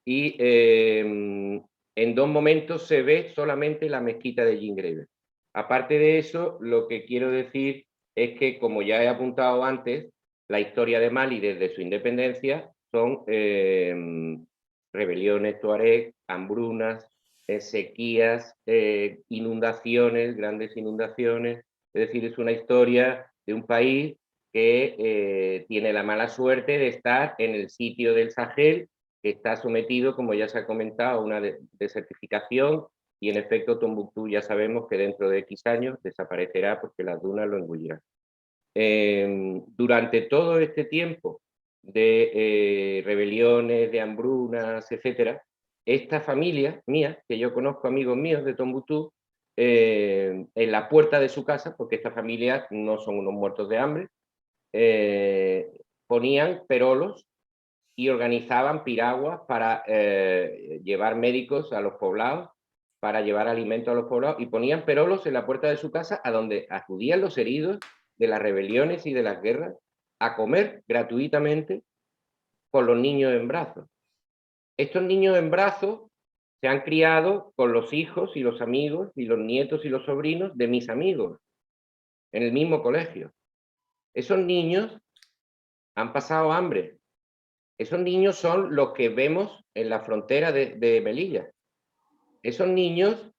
y en dos momentos se ve solamente la mezquita de Jingrey Ber. Aparte de eso, lo que quiero decir es que, como ya he apuntado antes, la historia de Mali desde su independencia son rebeliones tuareg, hambrunas, sequías, inundaciones, grandes inundaciones. Es decir, es una historia de un país que tiene la mala suerte de estar en el sitio del Sahel, que está sometido, como ya se ha comentado, a una desertificación, y en efecto Tombuctú ya sabemos que dentro de X años desaparecerá porque las dunas lo engullirán. Durante todo este tiempo de rebeliones, de hambrunas, etcétera, esta familia mía, que yo conozco amigos míos de Tombuctú, en la puerta de su casa, porque esta familia no son unos muertos de hambre, ponían perolos y organizaban piraguas para llevar médicos a los poblados, para llevar alimentos a los poblados, y ponían perolos en la puerta de su casa a donde acudían los heridos de las rebeliones y de las guerras a comer gratuitamente con los niños en brazos. Estos niños en brazos se han criado con los hijos y los amigos y los nietos y los sobrinos de mis amigos, en el mismo colegio. Esos niños han pasado hambre. Esos niños son los que vemos en la frontera de Melilla. Esos niños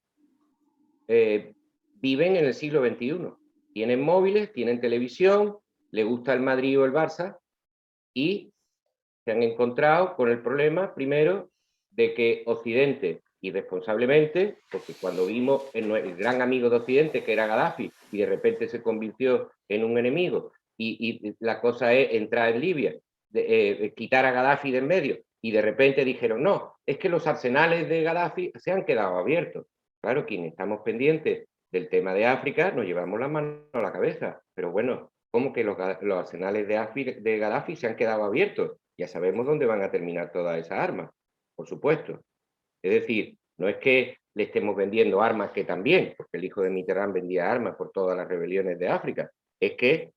viven en el siglo XXI. Tienen móviles, tienen televisión, les gusta el Madrid o el Barça y se han encontrado con el problema, primero, de que Occidente, irresponsablemente, porque cuando vimos el gran amigo de Occidente, que era Gaddafi, y de repente se convirtió en un enemigo, y la cosa es entrar en Libia, quitar a Gaddafi de en medio, y de repente dijeron, no, es que los arsenales de Gaddafi se han quedado abiertos. Claro, quienes estamos pendientes del tema de África, nos llevamos la mano a la cabeza, pero bueno, ¿cómo que los arsenales de Gaddafi se han quedado abiertos? Ya sabemos dónde van a terminar todas esas armas, por supuesto. Es decir, no es que le estemos vendiendo armas, que también, porque el hijo de Mitterrand vendía armas por todas las rebeliones de África, es que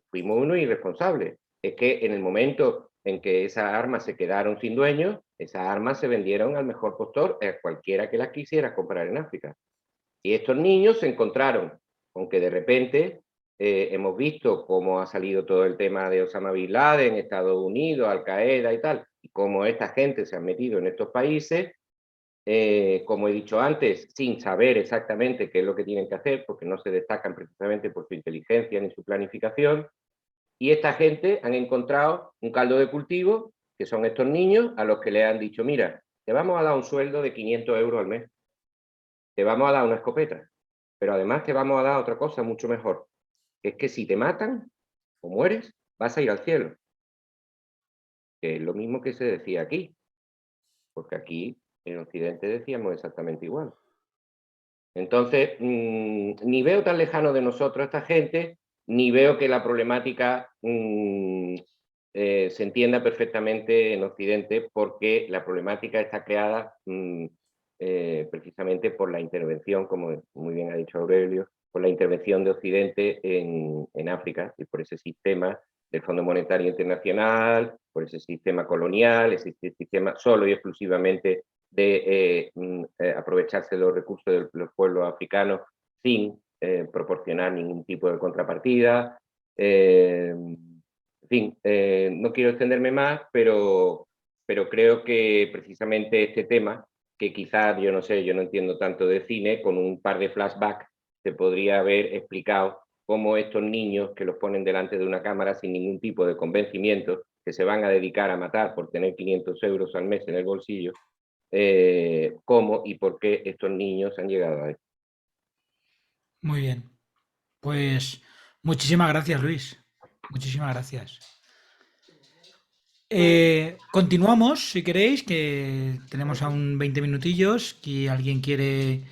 fuimos unos irresponsables. Es que en el momento en que esas armas se quedaron sin dueños, esas armas se vendieron al mejor postor, a cualquiera que las quisiera comprar en África. Y estos niños se encontraron con que de repente hemos visto cómo ha salido todo el tema de Osama Bin Laden, Estados Unidos, Al Qaeda y tal, y cómo esta gente se ha metido en estos países, como he dicho antes, sin saber exactamente qué es lo que tienen que hacer, porque no se destacan precisamente por su inteligencia ni su planificación, y esta gente han encontrado un caldo de cultivo, que son estos niños a los que le han dicho, mira, te vamos a dar un sueldo de 500 euros al mes, te vamos a dar una escopeta, pero además te vamos a dar otra cosa mucho mejor, que es que si te matan o mueres, vas a ir al cielo. Que es lo mismo que se decía aquí, porque aquí en Occidente decíamos exactamente igual. Entonces, ni veo tan lejano de nosotros esta gente, ni veo que la problemática se entienda perfectamente en Occidente, porque la problemática está creada precisamente por la intervención, como muy bien ha dicho Aurelio, por la intervención de Occidente en África y por ese sistema del Fondo Monetario Internacional, por ese sistema colonial, ese sistema solo y exclusivamente de aprovecharse de los recursos de los pueblos africanos sin proporcionar ningún tipo de contrapartida. En fin, no quiero extenderme más, pero creo que precisamente este tema, que quizás, yo no sé, yo no entiendo tanto de cine, con un par de flashbacks se podría haber explicado cómo estos niños que los ponen delante de una cámara sin ningún tipo de convencimiento, que se van a dedicar a matar por tener 500 euros al mes en el bolsillo, cómo y por qué estos niños han llegado a esto. Muy bien. Pues muchísimas gracias, Luis. Muchísimas gracias. Continuamos, si queréis, que tenemos aún 20 minutillos. Si alguien quiere,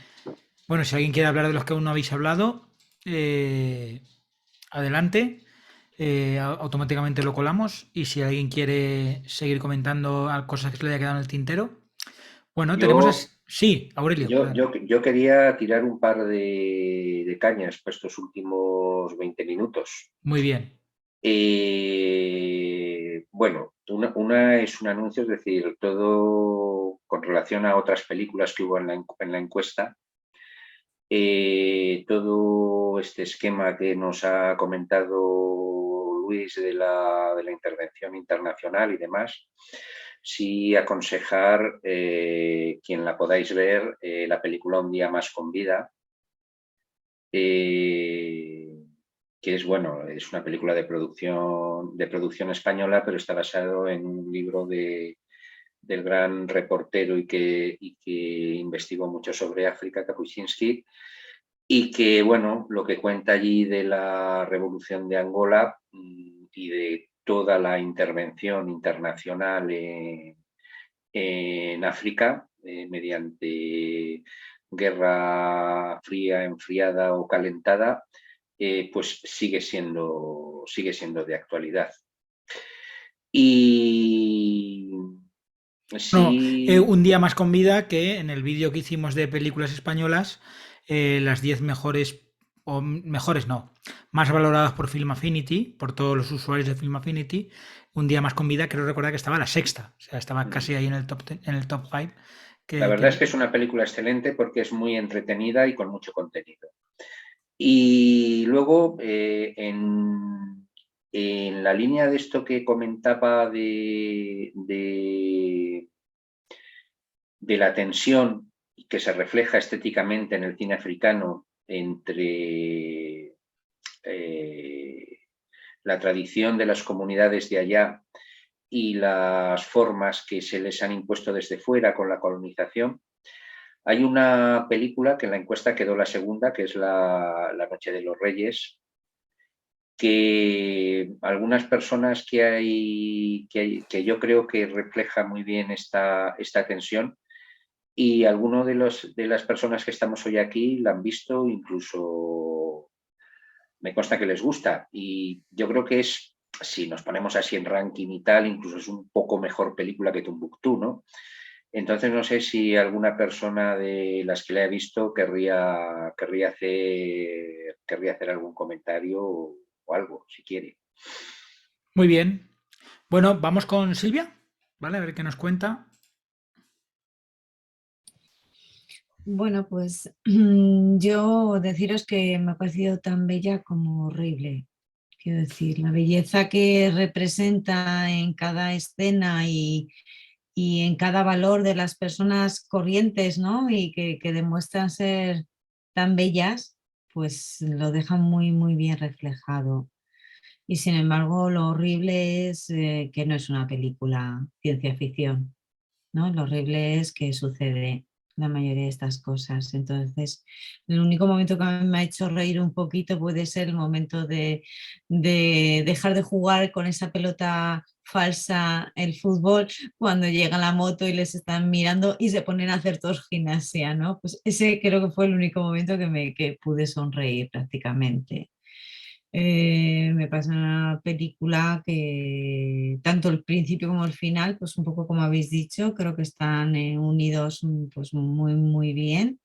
bueno, si alguien quiere hablar de los que aún no habéis hablado, adelante. Automáticamente lo colamos. Y si alguien quiere seguir comentando cosas que se le haya quedado en el tintero. Bueno, tenemos... Sí, Aurelio. Yo quería tirar un par de cañas para estos últimos 20 minutos. Muy bien. Bueno, una es un anuncio, es decir, todo con relación a otras películas que hubo en la encuesta. Todo este esquema que nos ha comentado Luis de la intervención internacional y demás, sí aconsejar, quien la podáis ver, la película Un día más con vida, que es, bueno, es una película de producción española, pero está basado en un libro del gran reportero y que investigó mucho sobre África, Kapuscinski, y que, bueno, lo que cuenta allí de la revolución de Angola y de toda la intervención internacional en África, mediante guerra fría, enfriada o calentada, pues sigue siendo de actualidad. Y sí... Un día más con vida, que en el vídeo que hicimos de películas españolas, las 10 mejores, o mejores no, más valoradas por Film Affinity, por todos los usuarios de Film Affinity, Un día más con vida, creo recordar que estaba la sexta, o sea, estaba casi ahí en el top 5, La verdad es que es una película excelente porque es muy entretenida y con mucho contenido. Y luego, en la línea de esto que comentaba de la tensión que se refleja estéticamente en el cine africano entre la tradición de las comunidades de allá y las formas que se les han impuesto desde fuera con la colonización, hay una película que en la encuesta quedó la segunda, que es La Noche de los Reyes, que algunas personas que yo creo que refleja muy bien esta tensión, y algunos de las personas que estamos hoy aquí la han visto, incluso me consta que les gusta, y yo creo que es, si nos ponemos así en ranking y tal, incluso es un poco mejor película que Tombuctú, ¿no? Entonces no sé si alguna persona de las que la he visto querría hacer algún comentario o algo, si quiere. Muy bien. Bueno, vamos con Silvia, ¿vale? A ver qué nos cuenta. Bueno, pues yo deciros que me ha parecido tan bella como horrible. Quiero decir, la belleza que representa en cada escena y en cada valor de las personas corrientes, ¿no? Y que demuestran ser tan bellas, pues lo dejan muy, muy bien reflejado. Y sin embargo, lo horrible es que no es una película ciencia ficción, ¿no? Lo horrible es que sucede la mayoría de estas cosas. Entonces, el único momento que a mí me ha hecho reír un poquito puede ser el momento de dejar de jugar con esa pelota falsa, el fútbol, cuando llega la moto y les están mirando y se ponen a hacer todos gimnasia, ¿no? Pues ese creo que fue el único momento que pude sonreír prácticamente. Me parece una película que tanto el principio como el final, pues un poco como habéis dicho, creo que están unidos pues muy, muy bien.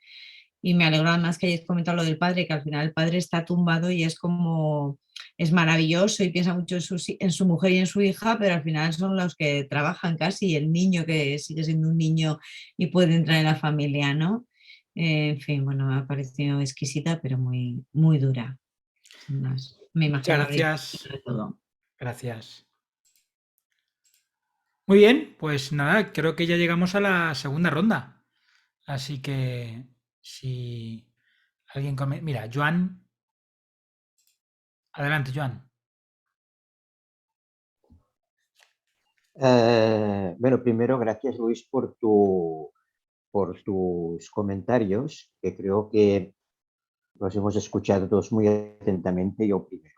Y me alegro además que hayáis comentado lo del padre, que al final el padre está tumbado y es como, es maravilloso y piensa mucho en su mujer y en su hija, pero al final son los que trabajan casi, y el niño que sigue siendo un niño y puede entrar en la familia, ¿no? En fin, bueno, me ha parecido exquisita, pero muy, muy dura. Me Muchas imagino que habréis gracias. visto de todo. Gracias. Muy bien, pues nada, creo que ya llegamos a la segunda ronda. Así que si alguien come... Mira, Joan. Adelante, Joan. Bueno, primero, gracias Luis por tus comentarios, que creo que los hemos escuchado todos muy atentamente, yo primero.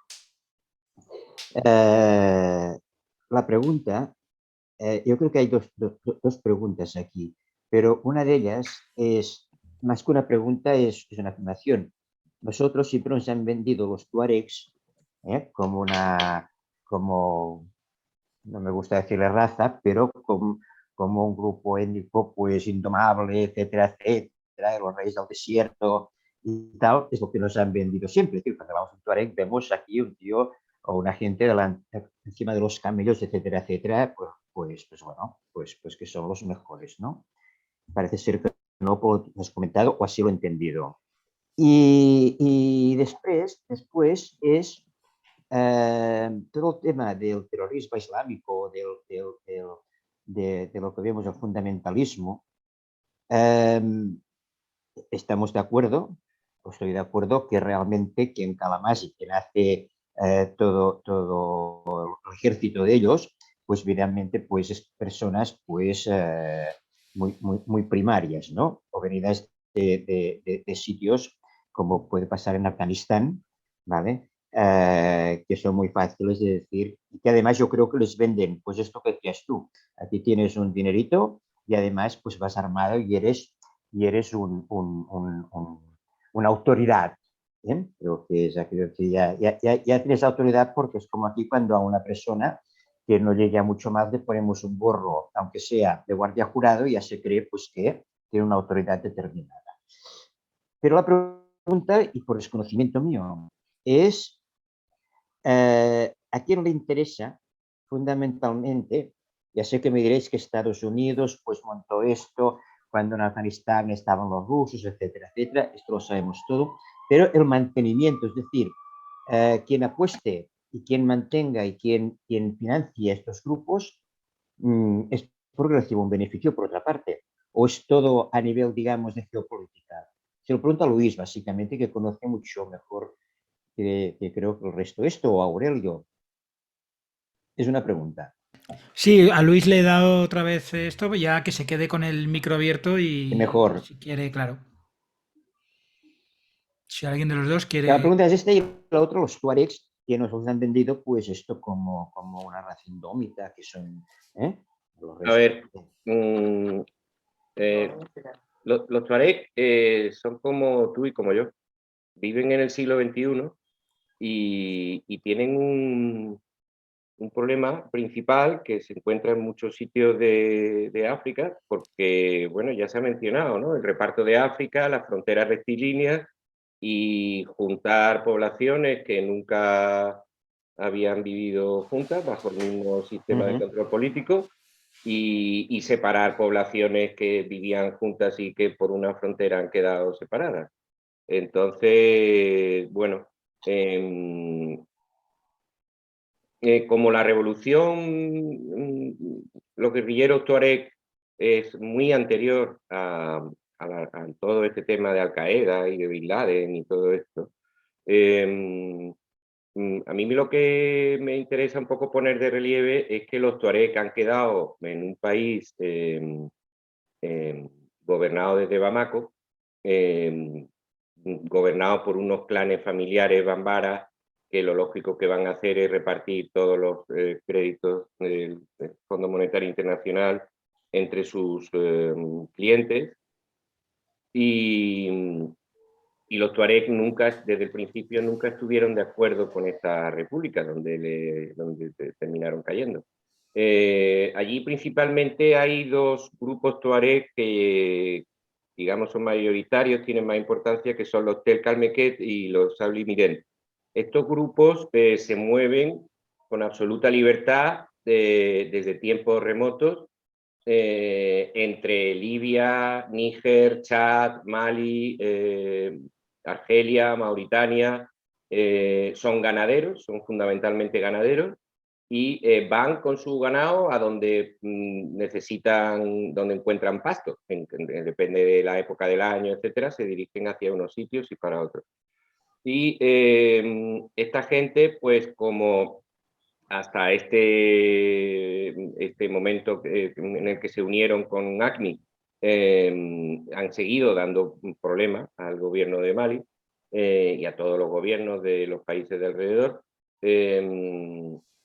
La pregunta, yo creo que hay dos preguntas aquí, pero una de ellas es, más que una pregunta, es una afirmación. Nosotros siempre nos han vendido los tuaregs como no me gusta decirle raza, pero como un grupo étnico pues indomable, etcétera, etcétera, los reyes del desierto y tal, es lo que nos han vendido siempre. Es decir, cuando vamos a un tuareg vemos aquí un tío o una gente encima de los camellos, etcétera, etcétera, pues bueno, pues que son los mejores, ¿no? Parece ser que no lo has comentado o así lo he entendido. Y después es todo el tema del terrorismo islámico, de lo que vemos el fundamentalismo, estamos de acuerdo, o estoy de acuerdo, que realmente quien Kalamazoo, quien hace todo el ejército de ellos, pues evidentemente pues es personas pues muy primarias, ¿no? O venidas de sitios como puede pasar en Afganistán, ¿vale? Que son muy fáciles de decir y que además yo creo que les venden, pues esto que decías tú, aquí tienes un dinerito y además pues vas armado y eres una autoridad. ¿Eh? Creo que es aquello que ya tienes autoridad, porque es como aquí cuando a una persona que no llegue a mucho más le ponemos un gorro, aunque sea de guardia jurado, y ya se cree pues que tiene una autoridad determinada. Pero la pregunta, y por desconocimiento mío, es ¿a quién le interesa fundamentalmente? Ya sé que me diréis que Estados Unidos pues montó esto cuando en Afganistán estaban los rusos, etcétera, etcétera. Esto lo sabemos todo. Pero el mantenimiento, es decir, quien apueste y quien mantenga y quien financie estos grupos es porque recibe un beneficio por otra parte. ¿O es todo a nivel, digamos, de geopolítica? Se lo pregunto a Luis, básicamente, que conoce mucho mejor que creo que el resto. ¿Esto o Aurelio? Es una pregunta. Sí, a Luis le he dado otra vez esto, ya que se quede con el micro abierto y Mejor. si quiere, claro. Si alguien de los dos La quiere... pregunta es esta y la otra, los tuaregs, que nos los han vendido, pues esto como una raza indómita, que son... A ver, los tuareg son como tú y como yo. Viven en el siglo XXI y tienen un problema principal que se encuentra en muchos sitios de África, porque, bueno, ya se ha mencionado, ¿no? El reparto de África, las fronteras rectilíneas y juntar poblaciones que nunca habían vivido juntas bajo el mismo sistema de control político y separar poblaciones que vivían juntas y que por una frontera han quedado separadas. Entonces, bueno, como la revolución, los guerrilleros tuareg es muy anterior a todo este tema de Al-Qaeda y de Bin Laden y todo esto. A mí lo que me interesa un poco poner de relieve es que los tuareg han quedado en un país gobernado desde Bamako, gobernado por unos clanes familiares bambaras que lo lógico que van a hacer es repartir todos los créditos del Fondo Monetario Internacional entre sus clientes y los tuareg nunca, desde el principio, nunca estuvieron de acuerdo con esta república donde terminaron cayendo. Allí principalmente hay dos grupos tuareg que, digamos, son mayoritarios, tienen más importancia, que son los Tel Kalmeket y los Sabli Miren. Estos grupos se mueven con absoluta libertad desde tiempos remotos entre Libia, Níger, Chad, Mali, Argelia, Mauritania. Son ganaderos, son fundamentalmente ganaderos y van con su ganado a donde necesitan, donde encuentran pasto. Depende de la época del año, etcétera, se dirigen hacia unos sitios y para otros. Y esta gente, pues como hasta este momento en el que se unieron con ACMI, han seguido dando problemas al gobierno de Mali y a todos los gobiernos de los países de alrededor.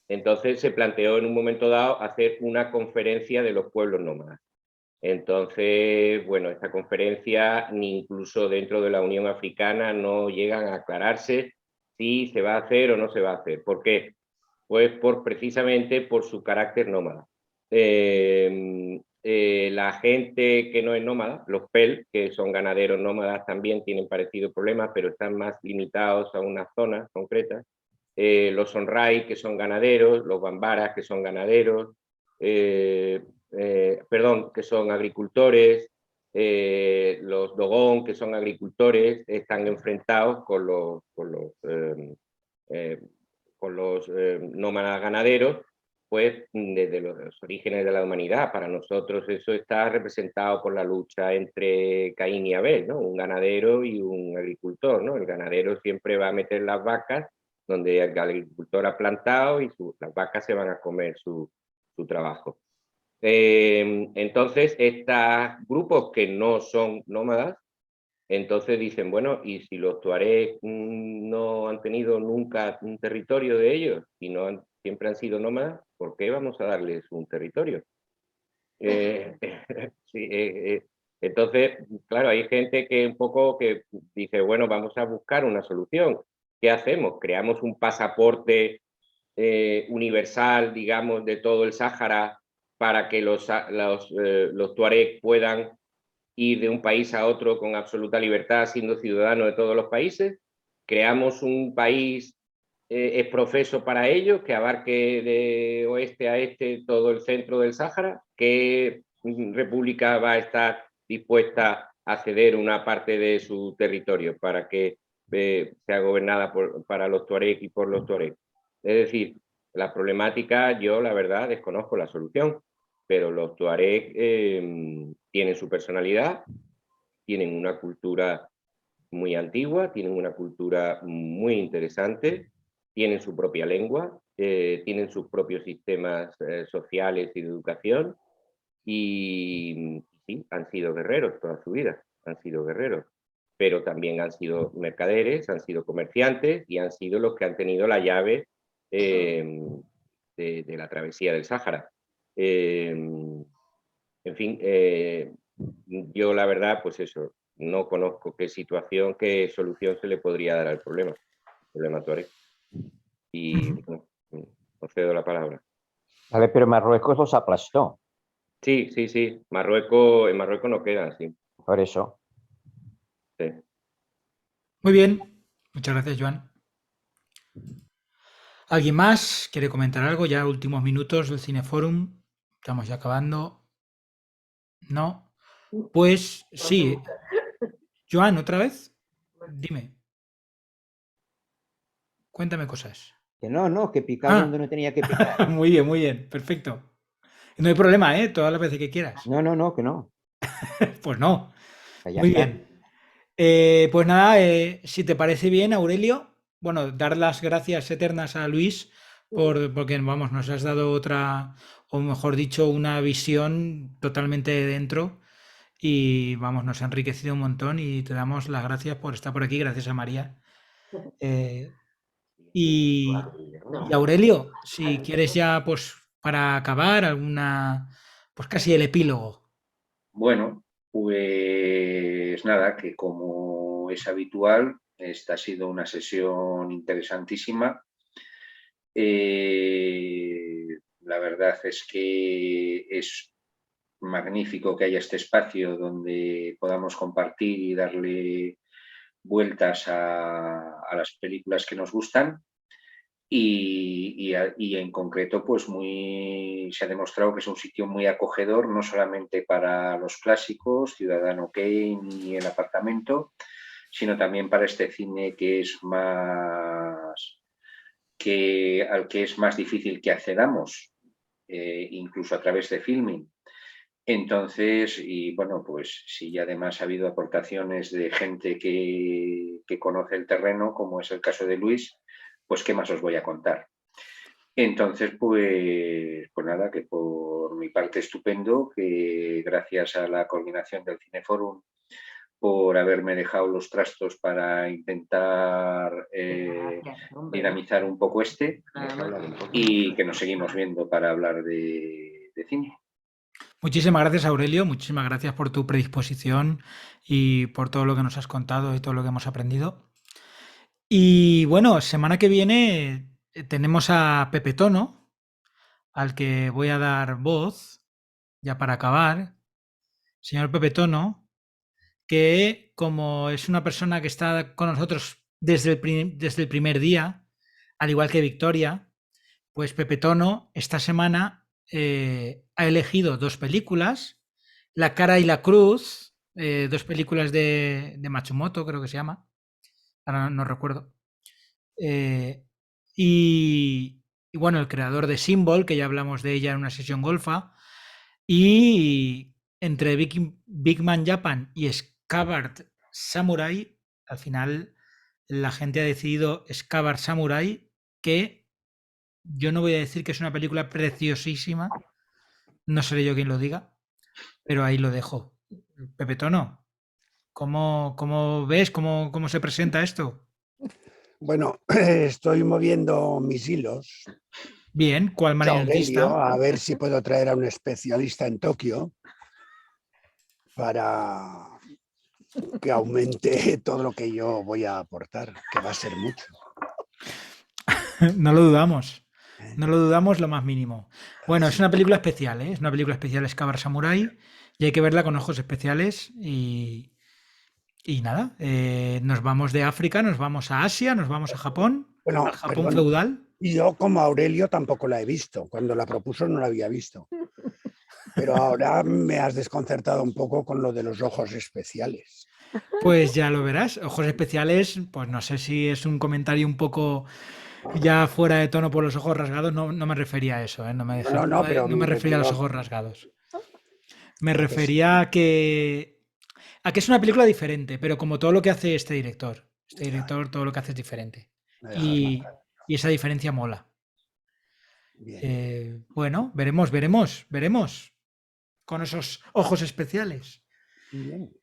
Entonces se planteó en un momento dado hacer una conferencia de los pueblos nómadas. Entonces, bueno, esta conferencia, ni incluso dentro de la Unión Africana, no llegan a aclararse si se va a hacer o no se va a hacer. ¿Por qué? Pues precisamente por su carácter nómada. La gente que no es nómada, los PEL, que son ganaderos nómadas, también tienen parecidos problemas, pero están más limitados a unas zonas concretas. Los Sonrai, que son ganaderos, los Bambaras, que son ganaderos, que son agricultores, los Dogon, que son agricultores, están enfrentados con los nómadas ganaderos, pues desde los orígenes de la humanidad. Para nosotros eso está representado por la lucha entre Caín y Abel, ¿no? Un ganadero y un agricultor, ¿no? El ganadero siempre va a meter las vacas donde el agricultor ha plantado y las vacas se van a comer su trabajo. Entonces, estos grupos que no son nómadas, entonces dicen, bueno, y si los tuareg no han tenido nunca un territorio de ellos y siempre han sido nómadas, ¿por qué vamos a darles un territorio? Entonces, claro, hay gente que un poco que dice, bueno, vamos a buscar una solución. ¿Qué hacemos? ¿Creamos un pasaporte universal, digamos, de todo el Sáhara para que los tuareg puedan ir de un país a otro con absoluta libertad, siendo ciudadanos de todos los países? ¿Creamos un país profeso para ellos, que abarque de oeste a este todo el centro del Sáhara? ¿Qué república va a estar dispuesta a ceder una parte de su territorio para que sea gobernada para los tuareg y por los tuareg. Es decir, la problemática, yo la verdad desconozco la solución, pero los tuareg tienen su personalidad, tienen una cultura muy antigua, tienen una cultura muy interesante, tienen su propia lengua, tienen sus propios sistemas sociales y de educación, y sí, han sido guerreros toda su vida, han sido guerreros, pero también han sido mercaderes, han sido comerciantes y han sido los que han tenido la llave de la travesía del Sáhara. En fin, yo la verdad, pues eso, no conozco qué situación, qué solución se le podría dar al problema tuareg. Y bueno, os cedo la palabra. Vale, pero Marruecos los aplastó. Sí, sí, sí. En Marruecos no quedan, sí. Por eso. Sí. Muy bien. Muchas gracias, Joan. ¿Alguien más quiere comentar algo? Ya últimos minutos del Cineforum. Estamos ya acabando. No. Pues sí. Joan, ¿otra vez? Dime. Cuéntame cosas. Que no, que picar donde no tenía que picar. Muy bien, perfecto. No hay problema, todas las veces que quieras. No, que no. Pues no. Ya Muy está. bien. Pues nada, si te parece bien, Aurelio, bueno, dar las gracias eternas a Luis porque, vamos, nos has dado otra, o mejor dicho, una visión totalmente de dentro y, vamos, nos ha enriquecido un montón y te damos las gracias por estar por aquí, gracias a María. Y Aurelio, si quieres ya, pues, para acabar, pues casi el epílogo. Bueno, pues nada, que como es habitual, esta ha sido una sesión interesantísima. La verdad es que es magnífico que haya este espacio donde podamos compartir y darle vueltas a las películas que nos gustan. Y en concreto, pues se ha demostrado que es un sitio muy acogedor, no solamente para los clásicos, Ciudadano Kane y El apartamento, sino también para este cine que es al que es más difícil que accedamos, incluso a través de Filmin. Entonces, y bueno, pues si además ha habido aportaciones de gente que conoce el terreno, como es el caso de Luis, pues qué más os voy a contar. Entonces, pues nada, que por mi parte estupendo, que gracias a la coordinación del Cineforum por haberme dejado los trastos para intentar dinamizar un poco y que nos seguimos viendo para hablar de cine. Muchísimas gracias, Aurelio, muchísimas gracias por tu predisposición y por todo lo que nos has contado y todo lo que hemos aprendido. Y bueno, semana que viene tenemos a Pepe Tono, al que voy a dar voz, ya para acabar. Señor Pepe Tono, que como es una persona que está con nosotros desde el primer día, al igual que Victoria, pues Pepe Tono esta semana ha elegido 2 películas, La cara y la cruz, 2 películas de Matsumoto, creo que se llama, ahora no recuerdo. Y bueno, el creador de Symbol, que ya hablamos de ella en una sesión golfa, y entre Big Man Japan y Scabbard Samurai, al final la gente ha decidido Scabbard Samurai, que yo no voy a decir que es una película preciosísima, no seré yo quien lo diga, pero ahí lo dejo. Pepe Tono, ¿cómo ves? ¿Cómo se presenta esto? Bueno, estoy moviendo mis hilos. Bien, ¿cuál marianista? A ver si puedo traer a un especialista en Tokio para que aumente todo lo que yo voy a aportar, que va a ser mucho. No lo dudamos lo más mínimo. Bueno, es una película especial, ¿eh? Es una película especial, Scabbard Samurai, y hay que verla con ojos especiales y nada, nos vamos de África, nos vamos a Asia, nos vamos a Japón, bueno, al Japón feudal. Y yo, como Aurelio, tampoco la he visto. Cuando la propuso no la había visto. Pero ahora me has desconcertado un poco con lo de los ojos especiales. Pues ya lo verás. Ojos especiales, pues no sé si es un comentario un poco ya fuera de tono por los ojos rasgados. No, no me refería a eso, ¿eh? No me, pero no me refería a los ojos rasgados. Me refería a que es una película diferente, pero como todo lo que hace este director. Este director todo lo que hace es diferente. Y esa diferencia mola. Bueno, veremos con esos ojos especiales. Bien.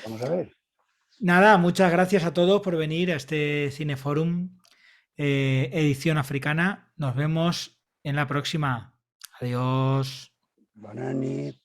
Vamos a ver. Nada, muchas gracias a todos por venir a este Cineforum edición africana. Nos vemos en la próxima. Adiós. Bona nit.